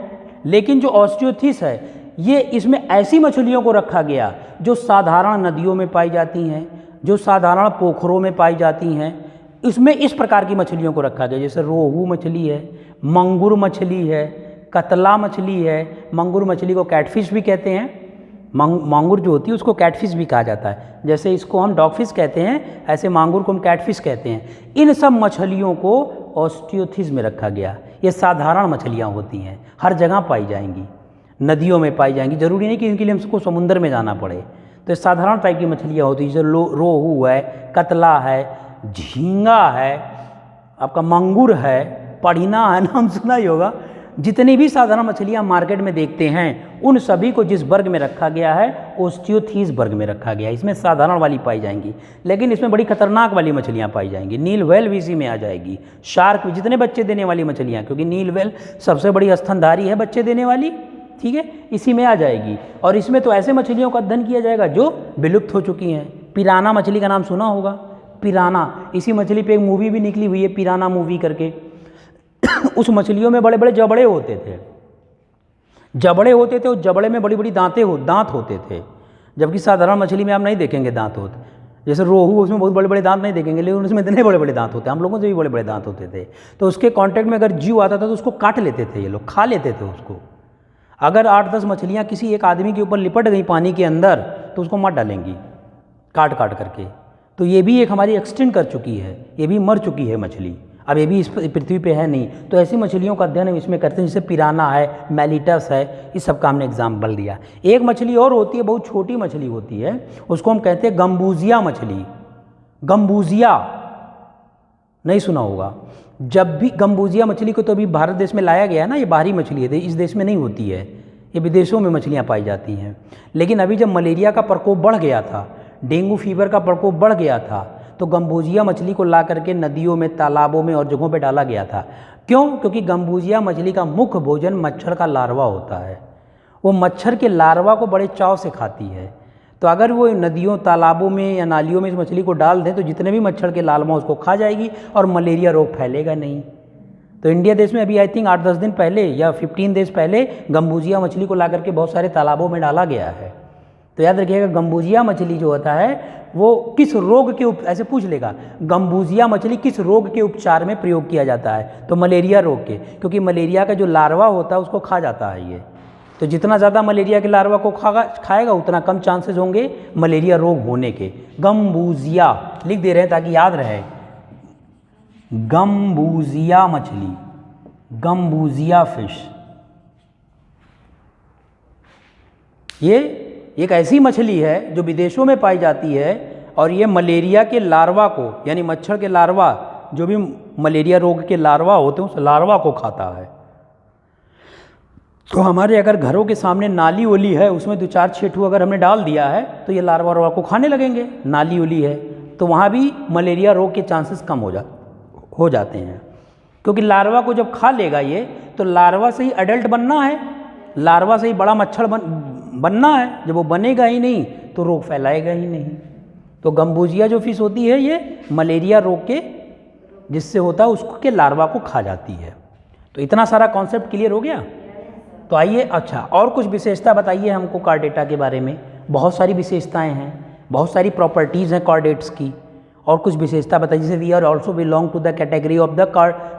लेकिन जो ऑस्टियोथिस है, ये इसमें ऐसी मछलियों को रखा गया जो साधारण नदियों में पाई जाती हैं, जो साधारण पोखरों में पाई जाती हैं। इसमें इस प्रकार की मछलियों को रखा गया, जैसे रोहू मछली है, मंगुर मछली है, कतला मछली है। मंगुर मछली को कैटफिश भी कहते हैं, मांगुर जो होती है उसको कैटफिश भी कहा जाता है। जैसे इसको हम डॉगफिश कहते हैं, ऐसे मांगुर को हम कैटफिश कहते हैं। इन सब मछलियों को ऑस्टियोथिस में रखा गया। ये साधारण मछलियाँ होती हैं, हर जगह पाई जाएंगी, नदियों में पाई जाएंगी, जरूरी नहीं कि इनके लिए हमको समुद्र में जाना पड़े। तो ये साधारण टाइप की मछलियाँ होती हैं, जैसे रोहू है, कतला है, झींगा है, आपका मंगुर है, पढ़ीना है, नाम सुना ही होगा। जितनी भी साधारण मछलियाँ मार्केट में देखते हैं, उन सभी को जिस वर्ग में रखा गया है, ओस्टियोथिस वर्ग में रखा गया है। इसमें साधारण वाली पाई जाएंगी, लेकिन इसमें बड़ी खतरनाक वाली मछलियाँ पाई जाएंगी। नील व्हेल भी इसी में आ जाएगी, शार्क भी, जितने बच्चे देने वाली मछलियाँ, क्योंकि नील व्हेल सबसे बड़ी स्तनधारी है बच्चे देने वाली, ठीक है, इसी में आ जाएगी। और इसमें तो ऐसे मछलियों का अध्ययन किया जाएगा जो विलुप्त हो चुकी हैं। पिराना मछली का नाम सुना होगा, पिराना, इसी मछली पे एक मूवी भी निकली हुई है पिराना मूवी करके। उस मछलियों में बड़े बड़े जबड़े होते थे, और जबड़े में बड़ी बड़ी दांत होते थे, जबकि साधारण मछली में आप नहीं देखेंगे दांत होते। जैसे रोहू, उसमें बहुत बड़े बड़े दांत नहीं देखेंगे, लेकिन उसमें इतने बड़े बड़े दांत होते हैं, हम लोगों से भी बड़े बड़े दांत होते थे। तो उसके कांटेक्ट में अगर जीव आता था तो उसको काट लेते थे ये लोग, खा लेते थे उसको। अगर 8-10 मछलियाँ किसी एक आदमी के ऊपर लिपट गई पानी के अंदर तो उसको मार डालेंगी काट करके। तो ये भी एक हमारी एक्सटिंक्ट कर चुकी है, ये भी मर चुकी है मछली, अब ये भी इस पृथ्वी पे है नहीं। तो ऐसी मछलियों का अध्ययन हम इसमें करते हैं, जैसे पिराना है, मेलिटस है, इस सब का हमने एग्जाम्पल दिया। एक मछली और होती है, बहुत छोटी मछली होती है, उसको हम कहते हैं गम्बूजिया मछली। गम्बूजिया नहीं सुना होगा। जब भी गम्बूजिया मछली को तो अभी भारत देश में लाया गया है ना, ये बाहरी मछली है, इस देश में नहीं होती है, ये विदेशों में मछलियाँ पाई जाती हैं। लेकिन अभी जब मलेरिया का प्रकोप बढ़ गया था, डेंगू फीवर का प्रकोप बढ़ गया था, तो गम्बूजिया मछली को ला करके नदियों में, तालाबों में और जगहों पे डाला गया था। क्यों? क्योंकि गम्बूजिया मछली का मुख्य भोजन मच्छर का लार्वा होता है, वो मच्छर के लार्वा को बड़े चाव से खाती है। तो अगर वो नदियों, तालाबों में या नालियों में इस मछली को डाल दें तो जितने भी मच्छर के लार्वा उसको खा जाएगी और मलेरिया रोग फैलेगा नहीं। तो इंडिया देश में अभी आई थिंक 8-10 दिन पहले या 15 डेज पहले गम्बूजिया मछली को ला करके बहुत सारे तालाबों में डाला गया है। तो याद रखिएगा, गम्बूजिया मछली जो होता है वो किस रोग के ऐसे पूछ लेगा, गम्बूजिया मछली किस रोग के उपचार में प्रयोग किया जाता है? तो मलेरिया रोग के, क्योंकि मलेरिया का जो लार्वा होता है उसको खा जाता है ये। तो जितना ज़्यादा मलेरिया के लार्वा को खाएगा उतना कम चांसेस होंगे मलेरिया रोग होने के। गम्बूजिया लिख दे रहे हैं ताकि याद रहे, गम्बूजिया मछली, गम्बूजिया फिश, ये एक ऐसी मछली है जो विदेशों में पाई जाती है और ये मलेरिया के लार्वा को, यानी मच्छर के लार्वा, जो भी मलेरिया रोग के लार्वा होते हैं उस लार्वा को खाता है। तो हमारे अगर घरों के सामने नाली ओली है, उसमें 2-4 छेठू अगर हमने डाल दिया है तो ये लार्वा को खाने लगेंगे। नाली ओली है तो वहाँ भी मलेरिया रोग के चांसेस कम हो जाते हैं, क्योंकि लार्वा को जब खा लेगा ये, तो लार्वा से ही एडल्ट बनना है, लार्वा से ही बड़ा मच्छर बनना है। जब वो बनेगा ही नहीं तो रोग फैलाएगा ही नहीं। तो गम्बूजिया जो फिश होती है ये मलेरिया रोग के जिससे होता है उसके लार्वा को खा जाती है। तो इतना सारा कॉन्सेप्ट क्लियर हो गया। तो आइए, अच्छा और कुछ विशेषता बताइए हमको कार्डेटा के बारे में। बहुत सारी विशेषताएं हैं, बहुत सारी प्रॉपर्टीज़ हैं कार्डेट्स की, और कुछ विशेषता बताइए। जैसे we are also belong to the category of the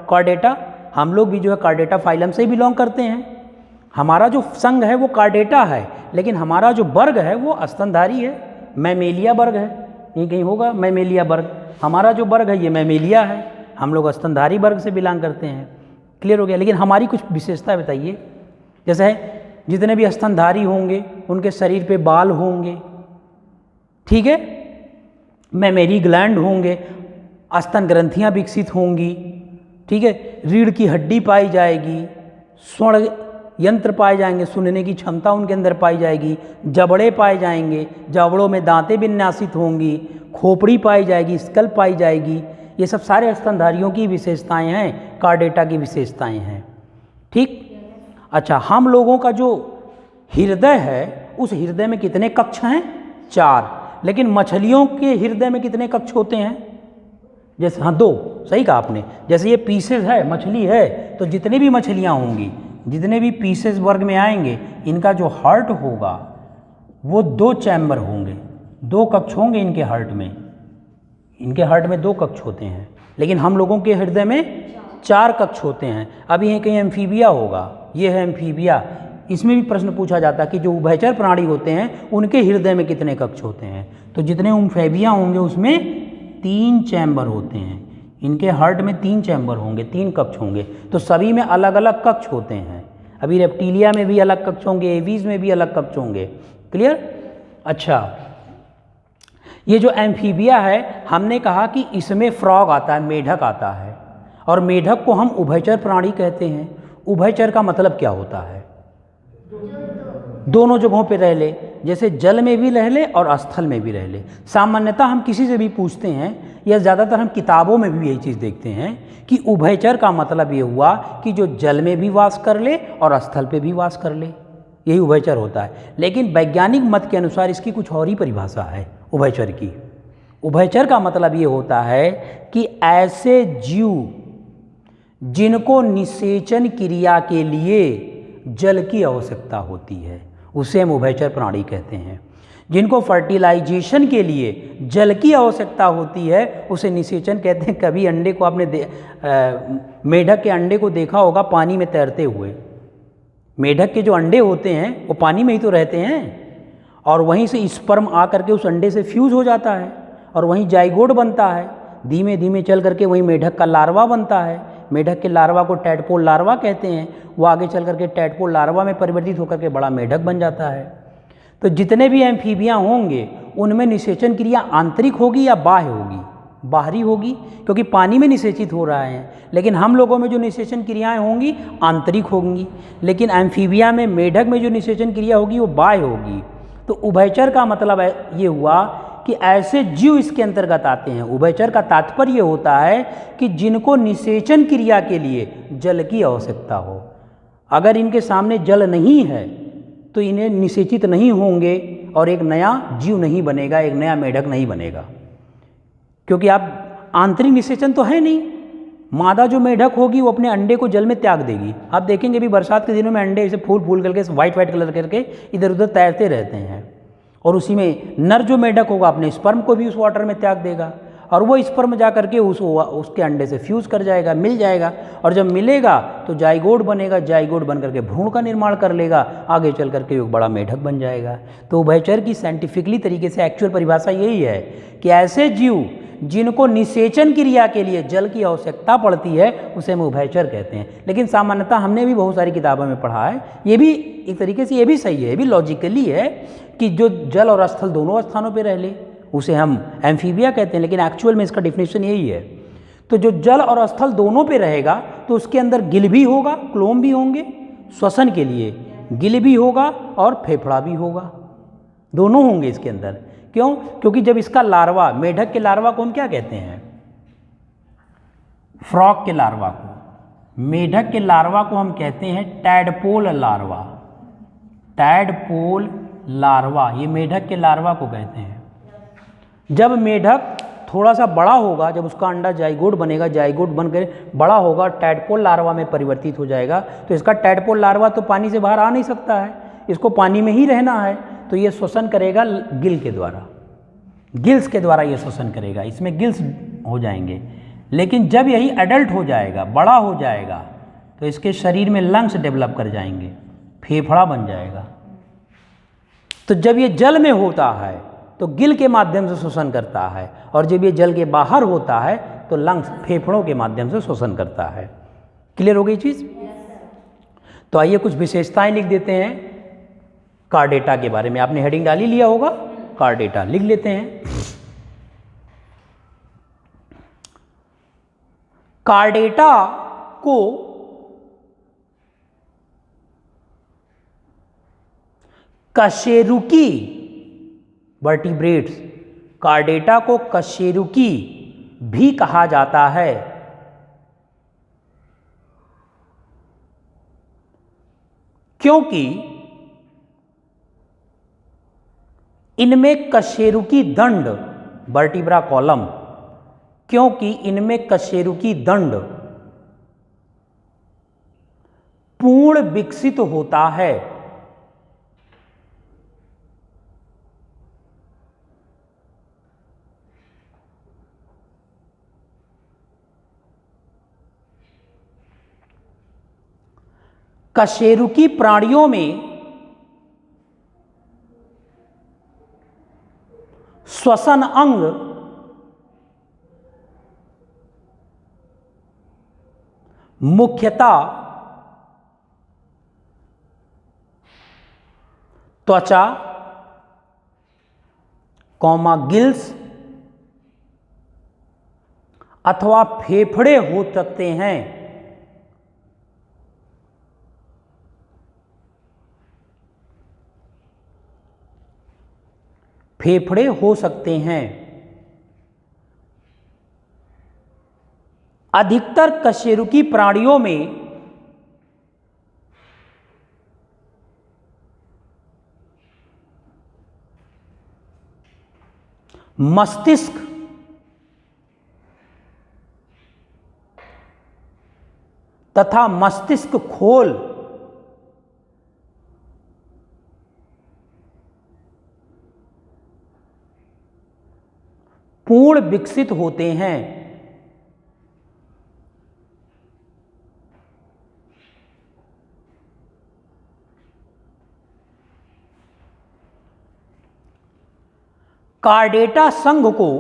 Chordata, हम लोग भी जो है कार्डेटा फाइलम से ही बिलोंग करते हैं। हमारा जो संघ है वो कार्डेटा है, लेकिन हमारा जो वर्ग है वो स्तनधारी है, मैमेलिया वर्ग है। ये कहीं होगा मैमेलिया वर्ग, हमारा जो वर्ग है ये मैमेलिया है, हम लोग स्तनधारी वर्ग से बिलोंग करते हैं। क्लियर हो गया। लेकिन हमारी कुछ विशेषता बताइए, जैसे जितने भी स्तनधारी होंगे उनके शरीर पे बाल होंगे, ठीक है, मैमेरी ग्लैंड होंगे, स्तन ग्रंथियाँ विकसित होंगी, ठीक है, रीढ़ की हड्डी पाई जाएगी, स्वर्ण यंत्र पाए जाएंगे, सुनने की क्षमता उनके अंदर पाई जाएगी, जबड़े पाए जाएंगे, जबड़ों में दांतें विन्यासित होंगी, खोपड़ी पाई जाएगी, स्कल पाई जाएगी। ये सब सारे स्तनधारियों की विशेषताएं हैं, कार्डेटा की विशेषताएं हैं। ठीक, अच्छा, हम लोगों का जो हृदय है उस हृदय में कितने कक्ष हैं? 4। लेकिन मछलियों के हृदय में कितने कक्ष होते हैं? जैसे, हाँ 2, सही कहा आपने। जैसे ये पीसेस है, मछली है, तो जितनी भी मछलियाँ होंगी, जितने भी पीसेस वर्ग में आएंगे, इनका जो हार्ट होगा वो 2 चैम्बर होंगे, 2 कक्ष होंगे इनके हार्ट में। इनके हार्ट में 2 कक्ष होते हैं, लेकिन हम लोगों के हृदय में 4 कक्ष होते हैं। अभी यहीं कहीं एम्फीबिया होगा, ये है एम्फीबिया, इसमें भी प्रश्न पूछा जाता है कि जो उभयचर प्राणी होते हैं उनके हृदय में कितने कक्ष होते हैं। तो जितने एम्फीबिया होंगे उसमें 3 चैम्बर होते हैं, इनके हार्ट में 3 चैम्बर होंगे, 3 कक्ष होंगे। तो सभी में अलग अलग कक्ष होते हैं। अभी रेप्टिलिया में भी अलग कक्ष होंगे, एवीज में भी अलग कक्ष होंगे। क्लियर? अच्छा, ये जो एम्फीबिया है, हमने कहा कि इसमें फ्रॉग आता है, मेढक आता है, और मेढक को हम उभयचर प्राणी कहते हैं। उभयचर का मतलब क्या होता है? दोनों जगहों पे रह ले, जैसे जल में भी रह ले और स्थल में भी रह ले। सामान्यतः हम किसी से भी पूछते हैं या ज़्यादातर हम किताबों में भी यही चीज़ देखते हैं कि उभयचर का मतलब ये हुआ कि जो जल में भी वास कर ले और स्थल पे भी वास कर ले। यही उभयचर होता है। लेकिन वैज्ञानिक मत के अनुसार इसकी कुछ और ही परिभाषा है उभयचर की। उभयचर का मतलब ये होता है कि ऐसे जीव जिनको निषेचन क्रिया के लिए जल की आवश्यकता होती है उसे हम उभयचर प्राणी कहते हैं। जिनको फर्टिलाइजेशन के लिए जल की आवश्यकता होती है उसे निषेचन कहते हैं। कभी अंडे को आपने मेढक के अंडे को देखा होगा पानी में तैरते हुए। मेढक के जो अंडे होते हैं वो पानी में ही तो रहते हैं और वहीं से स्पर्म आ करके उस अंडे से फ्यूज़ हो जाता है और वहीं जाइगोट बनता है। धीमे धीमे चल करके वहीं मेढक का लार्वा बनता है। मेढक के लार्वा को टैडपोल लार्वा कहते हैं। वो आगे चल करके टैडपोल लार्वा में परिवर्तित होकर के बड़ा मेढक बन जाता है। तो जितने भी एम्फीबियाँ होंगे उनमें निषेचन क्रिया आंतरिक होगी या बाह्य होगी? बाहरी होगी, क्योंकि पानी में निषेचित हो रहा है। लेकिन हम लोगों में जो निषेचन क्रियाएं होंगी आंतरिक होंगी। लेकिन एम्फीबिया में, मेढक में जो निषेचन क्रिया होगी वो बाह्य होगी। तो उभयचर का मतलब ये हुआ कि ऐसे जीव इसके अंतर्गत आते हैं। उभयचर का तात्पर्य होता है कि जिनको निषेचन क्रिया के लिए जल की आवश्यकता हो। अगर इनके सामने जल नहीं है तो इन्हें निषेचित नहीं होंगे और एक नया जीव नहीं बनेगा, एक नया मेढक नहीं बनेगा, क्योंकि आप आंतरिक निषेचन तो है नहीं। मादा जो मेढक होगी वो अपने अंडे को जल में त्याग देगी। आप देखेंगे भी बरसात के दिनों में अंडे ऐसे फूल फूल करके वाइट वाइट कलर करके इधर उधर तैरते रहते हैं और उसी में नर जो मेढक होगा अपने स्पर्म को भी उस वाटर में त्याग देगा और वो स्पर्म जा करके उसके अंडे से फ्यूज़ कर जाएगा, मिल जाएगा और जब मिलेगा तो जाइगोट बनेगा। जाइगोट बन करके भ्रूण का निर्माण कर लेगा, आगे चल करके एक बड़ा मेढक बन जाएगा। तो उभयचर की साइंटिफिकली तरीके से एक्चुअल परिभाषा यही है कि ऐसे जीव जिनको निषेचन क्रिया के लिए जल की आवश्यकता पड़ती है उसे हम उभयचर कहते हैं। लेकिन सामान्यतः हमने भी बहुत सारी किताबों में पढ़ा है, ये भी एक तरीके से ये भी सही है, ये भी लॉजिकली है कि जो जल और स्थल दोनों स्थानों पे रह ले उसे हम एम्फीबिया कहते हैं। लेकिन एक्चुअल में इसका डिफिनेशन यही है। तो जो जल और स्थल दोनों पे रहेगा तो उसके अंदर गिल भी होगा, क्लोम भी होंगे, श्वसन के लिए गिल भी होगा और फेफड़ा भी होगा, दोनों होंगे इसके अंदर। क्यों? क्योंकि जब इसका लार्वा, मेढक के लार्वा को हम क्या कहते हैं? फ्रॉग के लार्वा को, मेढक के लार्वा को हम कहते हैं टैडपोल लार्वा। टैडपोल लार्वा, ये मेढक के लार्वा को कहते हैं। जब मेढक थोड़ा सा बड़ा होगा, जब उसका अंडा जाइगोट बनेगा, जाइगोट बनकर बड़ा होगा, टैडपोल लार्वा में परिवर्तित हो जाएगा। तो इसका टैडपोल लार्वा तो पानी से बाहर आ नहीं सकता है, इसको पानी में ही रहना है। तो ये श्वसन करेगा गिल के द्वारा, गिल्स के द्वारा ये श्वसन करेगा, इसमें गिल्स हो जाएंगे। लेकिन जब यही एडल्ट हो जाएगा, बड़ा हो जाएगा, तो इसके शरीर में लंग्स डेवलप कर जाएंगे, फेफड़ा बन जाएगा। तो जब ये जल में होता है तो गिल के माध्यम से श्वसन करता है और जब ये जल के बाहर होता है तो लंग्स, फेफड़ों के माध्यम से श्वसन करता है। क्लियर हो गई चीज़? तो आइए कुछ विशेषताएं लिख देते हैं कार्डेटा के बारे में। आपने हेडिंग डाली लिया होगा, कार्डेटा लिख लेते हैं। कार्डेटा को कशेरुकी वर्टिब्रेट्स, कार्डेटा को कशेरुकी भी कहा जाता है। क्योंकि इनमें कशेरुकी दंड, वर्टिब्रा कॉलम, क्योंकि इनमें कशेरुकी दंड पूर्ण विकसित होता है। कशेरुकी प्राणियों में श्वसन अंग मुख्यतः त्वचा, गिल्स अथवा फेफड़े हो सकते हैं। फेफड़े हो सकते हैं। अधिकतर कशेरुकी प्राणियों में मस्तिष्क तथा मस्तिष्क खोल पूर्ण विकसित होते हैं। कार्डेटा संघ को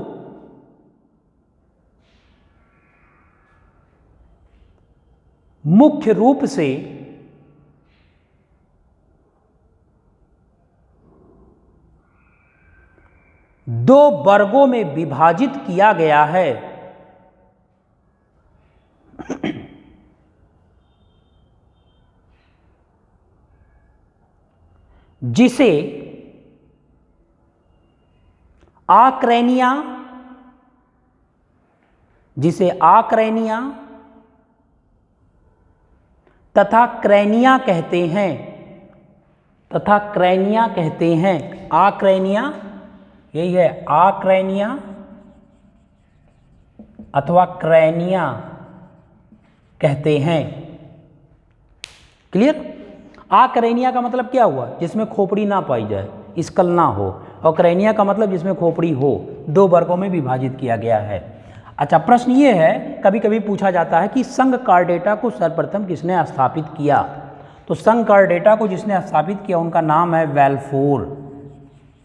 मुख्य रूप से दो वर्गों में विभाजित किया गया है। जिसे आक्रैनिया तथा क्रैनिया कहते हैं। आक्रैनिया यही है, आक्रैनिया अथवा क्रैनिया कहते हैं। क्लियर? आक्रैनिया का मतलब क्या हुआ? जिसमें खोपड़ी ना पाई जाए, स्कल ना हो, और क्रैनिया का मतलब जिसमें खोपड़ी हो। दो वर्गों में विभाजित किया गया है। अच्छा, प्रश्न ये है, कभी कभी पूछा जाता है कि संघ कार्डेटा को सर्वप्रथम किसने स्थापित किया? तो संघ कार्डेटा को जिसने स्थापित किया उनका नाम है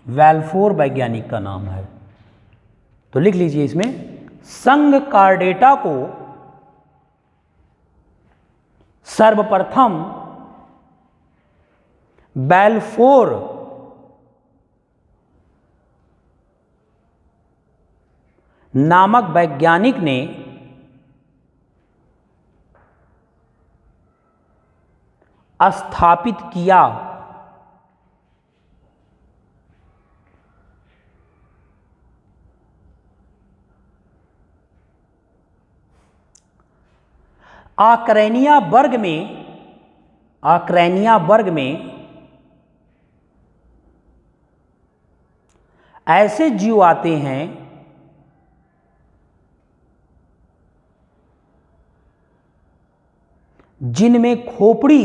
वेल्फोर वैज्ञानिक का नाम है। तो लिख लीजिए इसमें, संघ कार्डेटा को सर्वप्रथम वेल्फोर नामक वैज्ञानिक ने स्थापित किया। आक्रैनिया वर्ग में ऐसे जीव आते हैं जिनमें खोपड़ी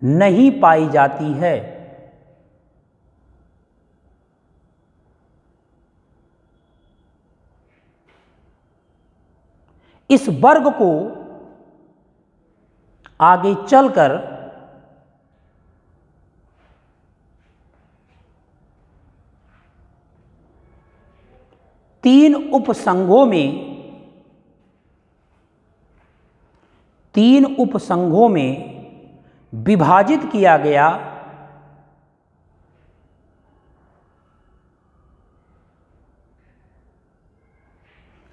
नहीं पाई जाती है। इस वर्ग को आगे चलकर तीन उपसंघों में विभाजित किया गया,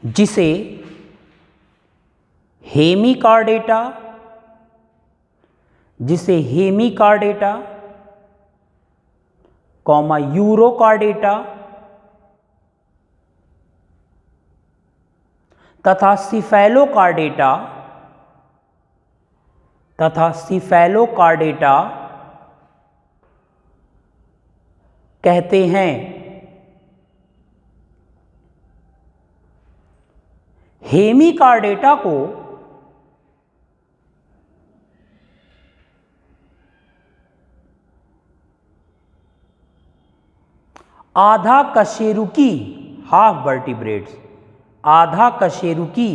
जिसे हेमिकार्डेटा, यूरोकार्डेटा तथा सिफेलोकार्डेटा कहते हैं। हेमिकार्डेटा को आधा कशेरुकी, हाफ वर्टिब्रेट्स, आधा कशेरुकी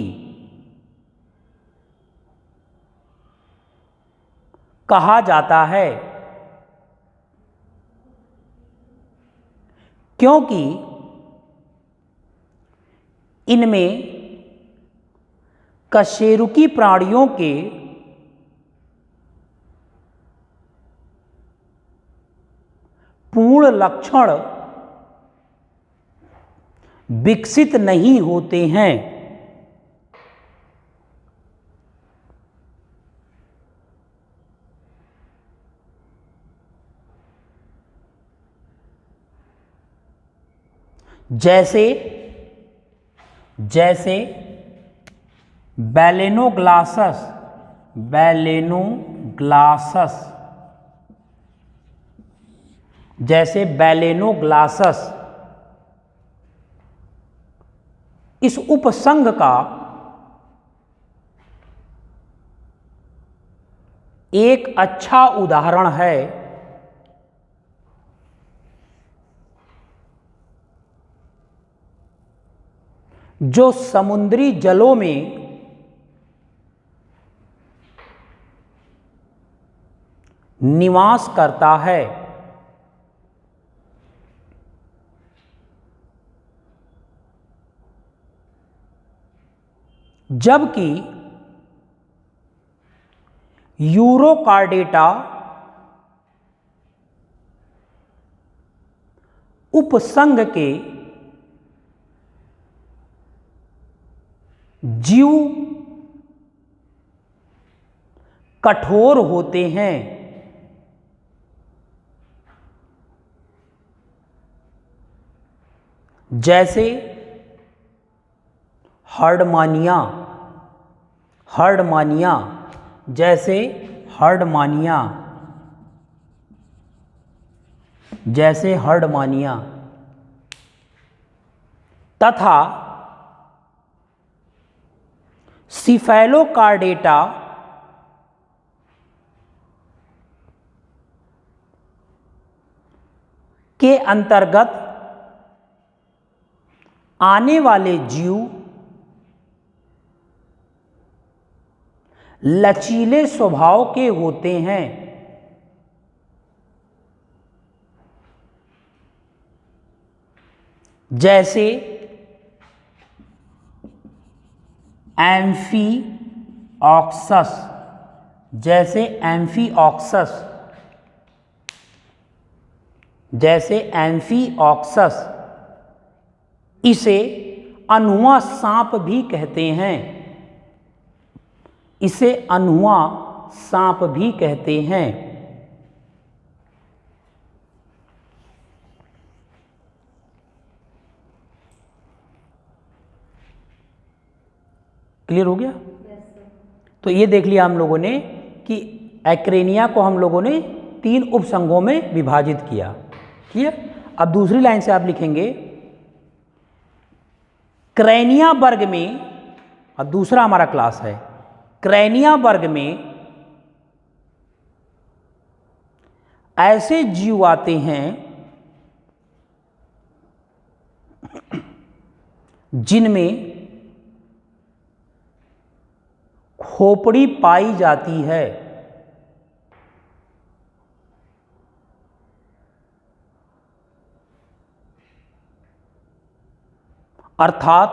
कहा जाता है, क्योंकि इनमें कशेरुकी प्राणियों के पूर्ण लक्षण विकसित नहीं होते हैं। जैसे बैलेनोग्लासस जैसे बैलेनोग्लासस, इस उपसंघ का एक अच्छा उदाहरण है जो समुद्री जलों में निवास करता है, जबकि यूरोकार्डेटा उपसंघ के जीव कठोर होते हैं। जैसे हर्डमानिया, जैसे हर्डमानिया तथा सिफेलोकार्डेटा के अंतर्गत आने वाले जीव लचीले स्वभाव के होते हैं। जैसे एम्फीऑक्सस, इसे अनहुआ सांप भी कहते हैं। क्लियर हो गया? तो ये देख लिया हम लोगों ने कि एक्रेनिया को हम लोगों ने 3 उपसंघों में विभाजित किया। क्लियर? अब दूसरी लाइन से आप लिखेंगे क्रैनिया वर्ग में, अब दूसरा हमारा क्लास है, क्रैनिया वर्ग में ऐसे जीव आते हैं जिनमें खोपड़ी पाई जाती है। अर्थात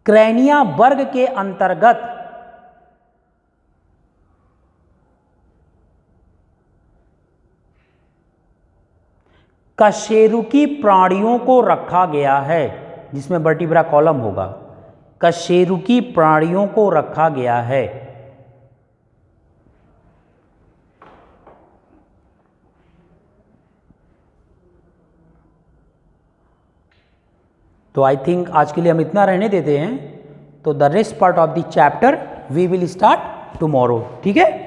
क्रैनिया वर्ग के अंतर्गत कशेरुकी प्राणियों को रखा गया है, जिसमें वर्टिब्रा कॉलम होगा। कशेरुकी प्राणियों को रखा गया है। तो आई थिंक आज के लिए हम इतना रहने देते हैं। तो the rest part of the chapter we will start tomorrow. ठीक है?